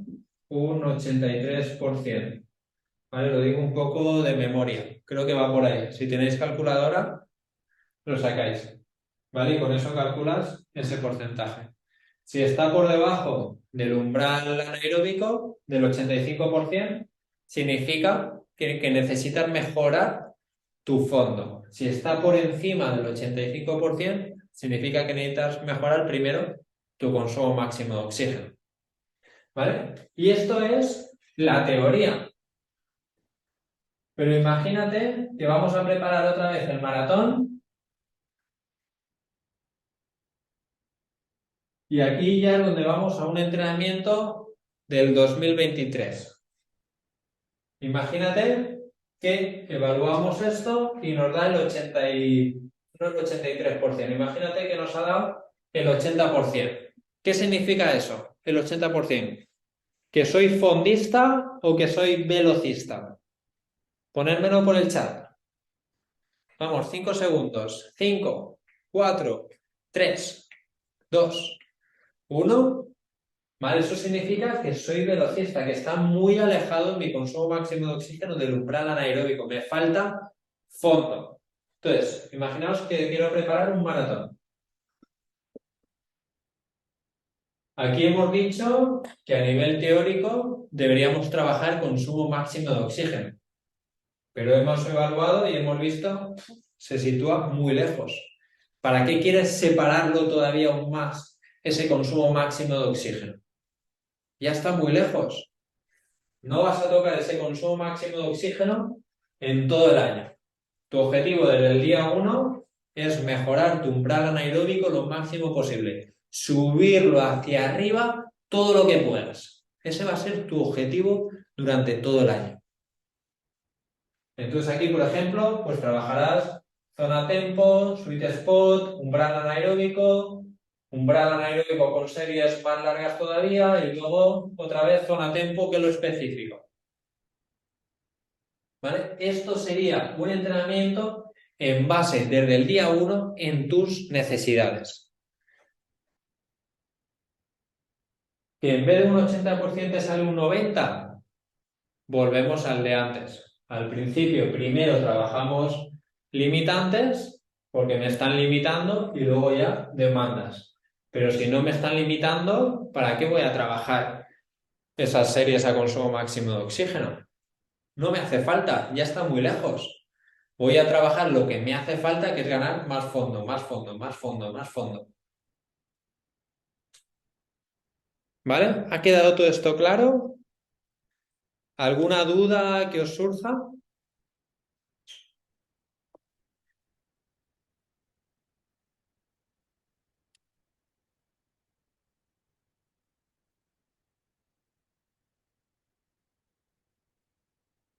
un 83%. ¿Vale? Lo digo un poco de memoria. Creo que va por ahí. Si tenéis calculadora, lo sacáis. ¿Vale? Y con eso calculas ese porcentaje. Si está por debajo del umbral anaeróbico del 85%, significa que necesitas mejorar tu fondo. Si está por encima del 85%, significa que necesitas mejorar primero tu consumo máximo de oxígeno. ¿Vale? Y esto es la teoría. Pero imagínate que vamos a preparar otra vez el maratón y aquí ya es donde vamos a un entrenamiento del 2023. Imagínate que evaluamos esto y nos da el 83%. Imagínate que nos ha dado el 80%. ¿Qué significa eso? El 80%. ¿Que soy fondista o que soy velocista? Ponérmelo por el chat. Vamos, 5 segundos. 5, 4, 3, 2, 1. ¿Vale? Eso significa que soy velocista, que está muy alejado en mi consumo máximo de oxígeno del umbral anaeróbico. Me falta fondo. Entonces, imaginaos que quiero preparar un maratón. Aquí hemos dicho que a nivel teórico deberíamos trabajar consumo máximo de oxígeno. Pero hemos evaluado y hemos visto se sitúa muy lejos. ¿Para qué quieres separarlo todavía aún más, ese consumo máximo de oxígeno? Ya está muy lejos. No vas a tocar ese consumo máximo de oxígeno en todo el año. Tu objetivo desde el día 1 es mejorar tu umbral anaeróbico lo máximo posible. Subirlo hacia arriba todo lo que puedas. Ese va a ser tu objetivo durante todo el año. Entonces aquí, por ejemplo, pues trabajarás zona tempo, sweet spot, umbral anaeróbico con series más largas todavía y luego otra vez zona tempo, que es lo específico. ¿Vale? Esto sería un entrenamiento en base desde el día 1 en tus necesidades. Que en vez de un 80% te sale un 90%, volvemos al de antes. Al principio, primero trabajamos limitantes, porque me están limitando, y luego ya demandas. Pero si no me están limitando, ¿para qué voy a trabajar esas series a consumo máximo de oxígeno? No me hace falta, ya está muy lejos. Voy a trabajar lo que me hace falta, que es ganar más fondo, más fondo, más fondo, más fondo. ¿Vale? ¿Ha quedado todo esto claro? ¿Alguna duda que os surja?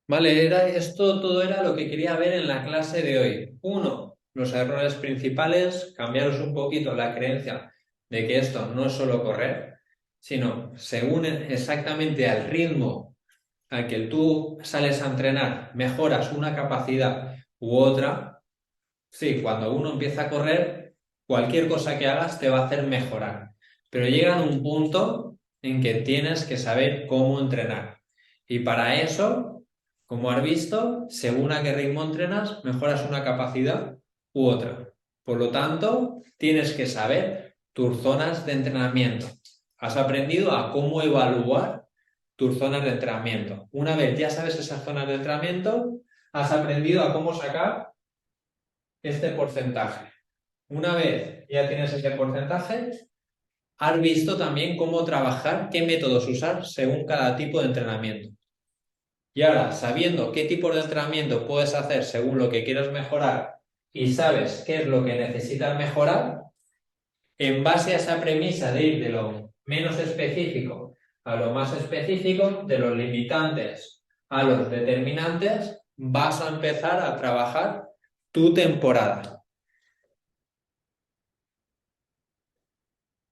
Vale, todo era lo que quería ver en la clase de hoy. Uno, los errores principales, cambiaros un poquito la creencia de que esto no es solo correr, sino según exactamente al ritmo al que tú sales a entrenar, mejoras una capacidad u otra. Sí, cuando uno empieza a correr, cualquier cosa que hagas te va a hacer mejorar. Pero llega un punto en que tienes que saber cómo entrenar. Y para eso, como has visto, según a qué ritmo entrenas, mejoras una capacidad u otra. Por lo tanto, tienes que saber tus zonas de entrenamiento. Has aprendido a cómo evaluar tus zonas de entrenamiento. Una vez ya sabes esas zonas de entrenamiento, has aprendido a cómo sacar este porcentaje. Una vez ya tienes ese porcentaje, has visto también cómo trabajar, qué métodos usar según cada tipo de entrenamiento. Y ahora, sabiendo qué tipo de entrenamiento puedes hacer según lo que quieres mejorar y sabes qué es lo que necesitas mejorar, en base a esa premisa de ir de lo menos específico a lo más específico, de los limitantes a los determinantes, vas a empezar a trabajar tu temporada.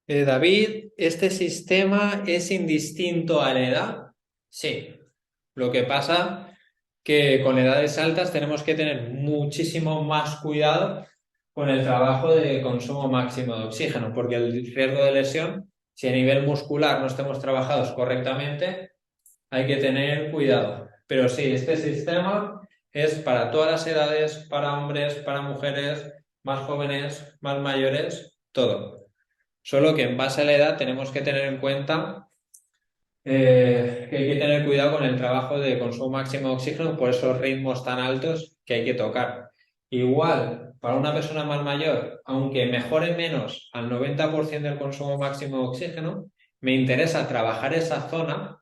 David, ¿este sistema es indistinto a la edad? Sí. Lo que pasa que con edades altas tenemos que tener muchísimo más cuidado con el trabajo de consumo máximo de oxígeno, porque el riesgo de lesión, si a nivel muscular no estemos trabajados correctamente, hay que tener cuidado. Pero sí, este sistema es para todas las edades, para hombres, para mujeres, más jóvenes, más mayores, todo. Solo que en base a la edad tenemos que tener en cuenta que hay que tener cuidado con el trabajo de consumo máximo de oxígeno por esos ritmos tan altos que hay que tocar. Igual, para una persona más mayor, aunque mejore menos al 90% del consumo máximo de oxígeno, me interesa trabajar esa zona,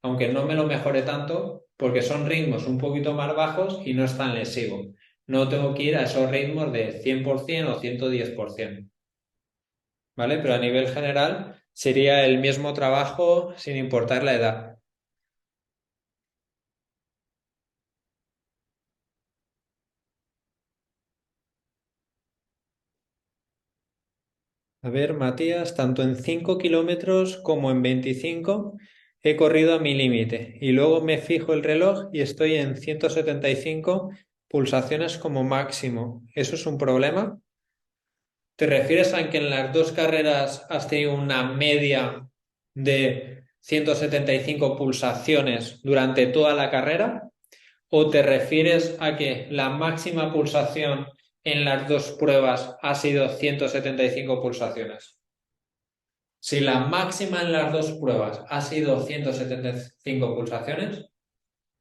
aunque no me lo mejore tanto, porque son ritmos un poquito más bajos y no es tan lesivo. No tengo que ir a esos ritmos de 100% o 110%. ¿Vale? Pero a nivel general sería el mismo trabajo sin importar la edad. A ver, Matías, tanto en 5 kilómetros como en 25 he corrido a mi límite y luego me fijo el reloj y estoy en 175 pulsaciones como máximo. ¿Eso es un problema? ¿Te refieres a que en las dos carreras has tenido una media de 175 pulsaciones durante toda la carrera? ¿O te refieres a que la máxima pulsación en las dos pruebas ha sido 175 pulsaciones? Si la máxima en las dos pruebas ha sido 175 pulsaciones,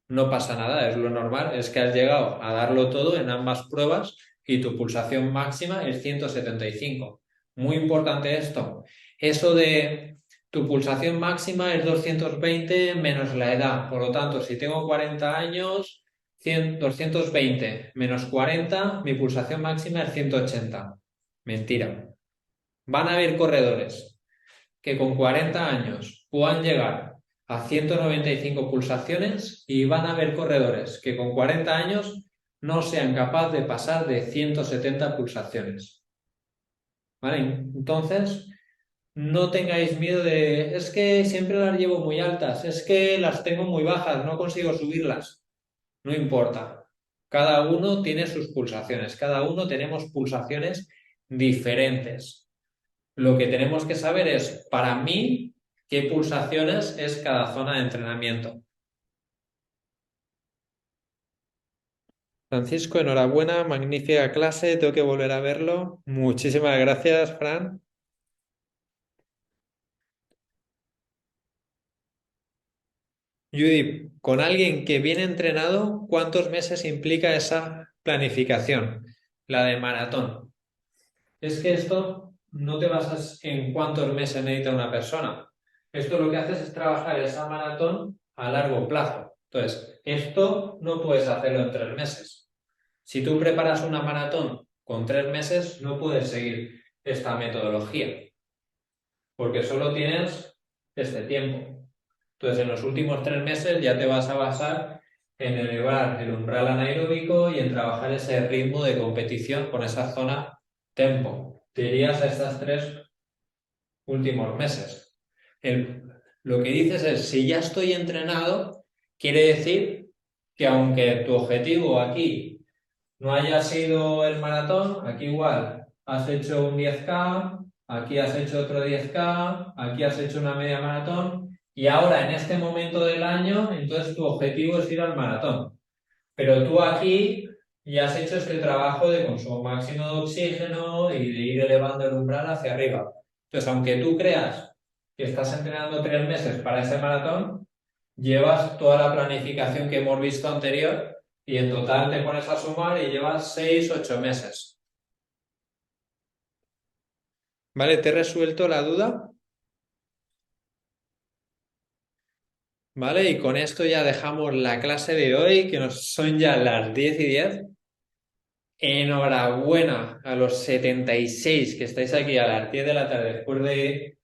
no pasa nada, es lo normal, es que has llegado a darlo todo en ambas pruebas y tu pulsación máxima es 175. Muy importante esto. Eso de tu pulsación máxima es 220 menos la edad. Por lo tanto, si tengo 40 años, 220 menos 40, mi pulsación máxima es 180. Mentira. Van a haber corredores que con 40 años puedan llegar a 195 pulsaciones y van a haber corredores que con 40 años no sean capaces de pasar de 170 pulsaciones. ¿Vale? Entonces, no tengáis miedo de, es que siempre las llevo muy altas, es que las tengo muy bajas, no consigo subirlas. No importa. Cada uno tiene sus pulsaciones, cada uno tenemos pulsaciones diferentes. Lo que tenemos que saber es, para mí, qué pulsaciones es cada zona de entrenamiento. Francisco, enhorabuena, magnífica clase, tengo que volver a verlo. Muchísimas gracias, Fran. Judy, con alguien que viene entrenado, ¿cuántos meses implica esa planificación? La de maratón. Es que esto no te basas en cuántos meses necesita una persona. Esto lo que haces es trabajar esa maratón a largo plazo. Entonces, esto no puedes hacerlo en 3 meses. Si tú preparas una maratón con 3 meses, no puedes seguir esta metodología, porque solo tienes este tiempo. Entonces, en los últimos 3 meses ya te vas a basar en elevar el umbral anaeróbico y en trabajar ese ritmo de competición con esa zona tempo. Te irías a estas 3 últimos meses. Lo que dices es, si ya estoy entrenado, quiere decir que aunque tu objetivo aquí no haya sido el maratón, aquí igual has hecho un 10K, aquí has hecho otro 10K, aquí has hecho una media maratón y ahora en este momento del año, entonces tu objetivo es ir al maratón. Pero tú aquí ya has hecho este trabajo de consumo máximo de oxígeno y de ir elevando el umbral hacia arriba. Entonces, aunque tú creas que estás entrenando 3 meses para ese maratón, llevas toda la planificación que hemos visto anterior y en total te pones a sumar y llevas 6, 8 meses. ¿Vale? ¿Te he resuelto la duda? ¿Vale? Y con esto ya dejamos la clase de hoy, que nos son ya las 10:10. Enhorabuena a los 76 que estáis aquí a las 10 de la tarde después de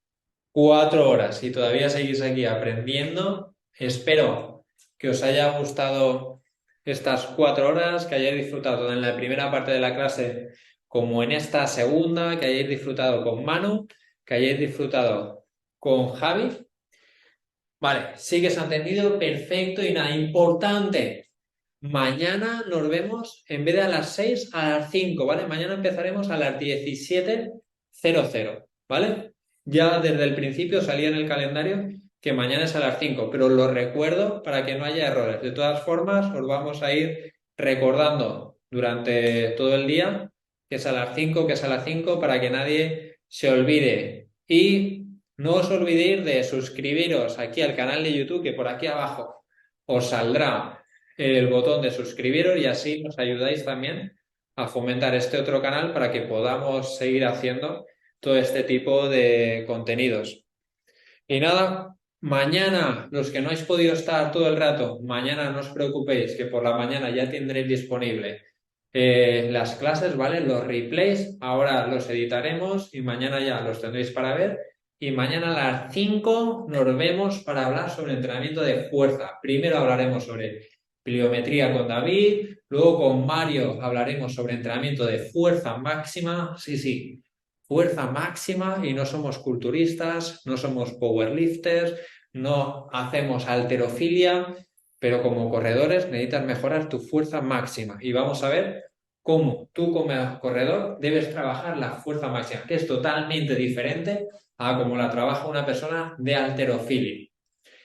4 horas y todavía seguís aquí aprendiendo. Espero que os haya gustado estas 4 horas, que hayáis disfrutado en la primera parte de la clase como en esta segunda, que hayáis disfrutado con Manu, que hayáis disfrutado con Javi. Vale, sí que se ha entendido, perfecto y nada, importante. Mañana nos vemos, en vez de a las 6, a las 5, ¿vale? Mañana empezaremos a las 17:00, ¿vale? Ya desde el principio salía en el calendario que mañana es a las 5, pero lo recuerdo para que no haya errores. De todas formas, os vamos a ir recordando durante todo el día que es a las 5, que es a las 5, para que nadie se olvide. Y No os olvidéis de suscribiros aquí al canal de YouTube, que por aquí abajo os saldrá el botón de suscribiros y así nos ayudáis también a fomentar este otro canal para que podamos seguir haciendo todo este tipo de contenidos. Y nada, mañana, los que no habéis podido estar todo el rato, mañana no os preocupéis, que por la mañana ya tendréis disponible las clases, ¿vale? Los replays, ahora los editaremos y mañana ya los tendréis para ver. Y mañana a las 5 nos vemos para hablar sobre entrenamiento de fuerza. Primero hablaremos sobre pliometría con David, luego con Mario hablaremos sobre entrenamiento de fuerza máxima. Sí, sí, fuerza máxima y no somos culturistas, no somos powerlifters, no hacemos halterofilia, pero como corredores necesitas mejorar tu fuerza máxima y vamos a ver cómo tú como corredor debes trabajar la fuerza máxima, que es totalmente diferente a como la trabaja una persona de halterofilia.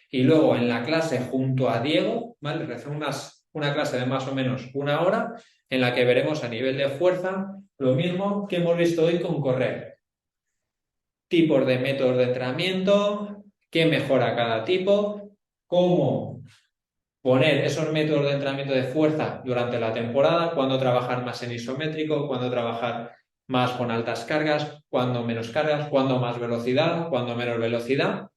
Y luego en la clase junto a Diego, ¿vale? Hacemos una clase de más o menos 1 hora en la que veremos a nivel de fuerza lo mismo que hemos visto hoy con correr. Tipos de métodos de entrenamiento, qué mejora cada tipo, cómo poner esos métodos de entrenamiento de fuerza durante la temporada, cuándo trabajar más en isométrico, cuándo trabajar más con altas cargas, cuándo menos cargas, cuándo más velocidad, cuándo menos velocidad,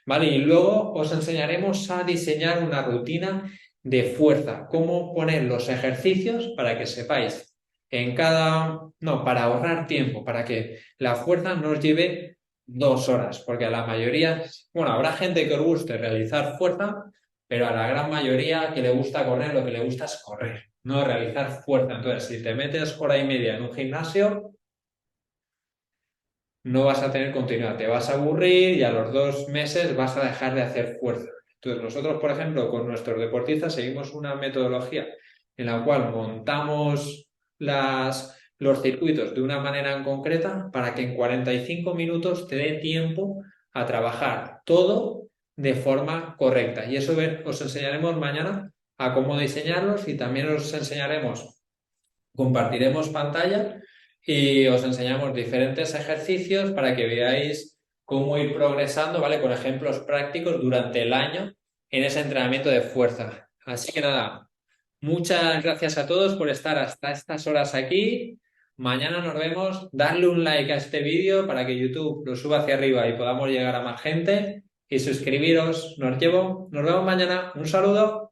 ¿vale? Y luego os enseñaremos a diseñar una rutina de fuerza, cómo poner los ejercicios para que sepáis para ahorrar tiempo, para que la fuerza no os lleve 2 horas, porque a la mayoría, bueno, habrá gente que os guste realizar fuerza, pero a la gran mayoría que le gusta correr, lo que le gusta es correr, no realizar fuerza. Entonces, si te metes 1 hora y media en un gimnasio, no vas a tener continuidad, te vas a aburrir y a los 2 meses vas a dejar de hacer fuerza. Entonces, nosotros, por ejemplo, con nuestros deportistas seguimos una metodología en la cual montamos los circuitos de una manera en concreta para que en 45 minutos te dé tiempo a trabajar todo de forma correcta. Y eso os enseñaremos mañana a cómo diseñarlos y también os enseñaremos, compartiremos pantalla y os enseñamos diferentes ejercicios para que veáis cómo ir progresando, ¿vale? Con ejemplos prácticos durante el año en ese entrenamiento de fuerza. Así que nada, muchas gracias a todos por estar hasta estas horas aquí. Mañana nos vemos. Darle un like a este vídeo para que YouTube lo suba hacia arriba y podamos llegar a más gente. Y suscribiros. Nos vemos mañana. Un saludo.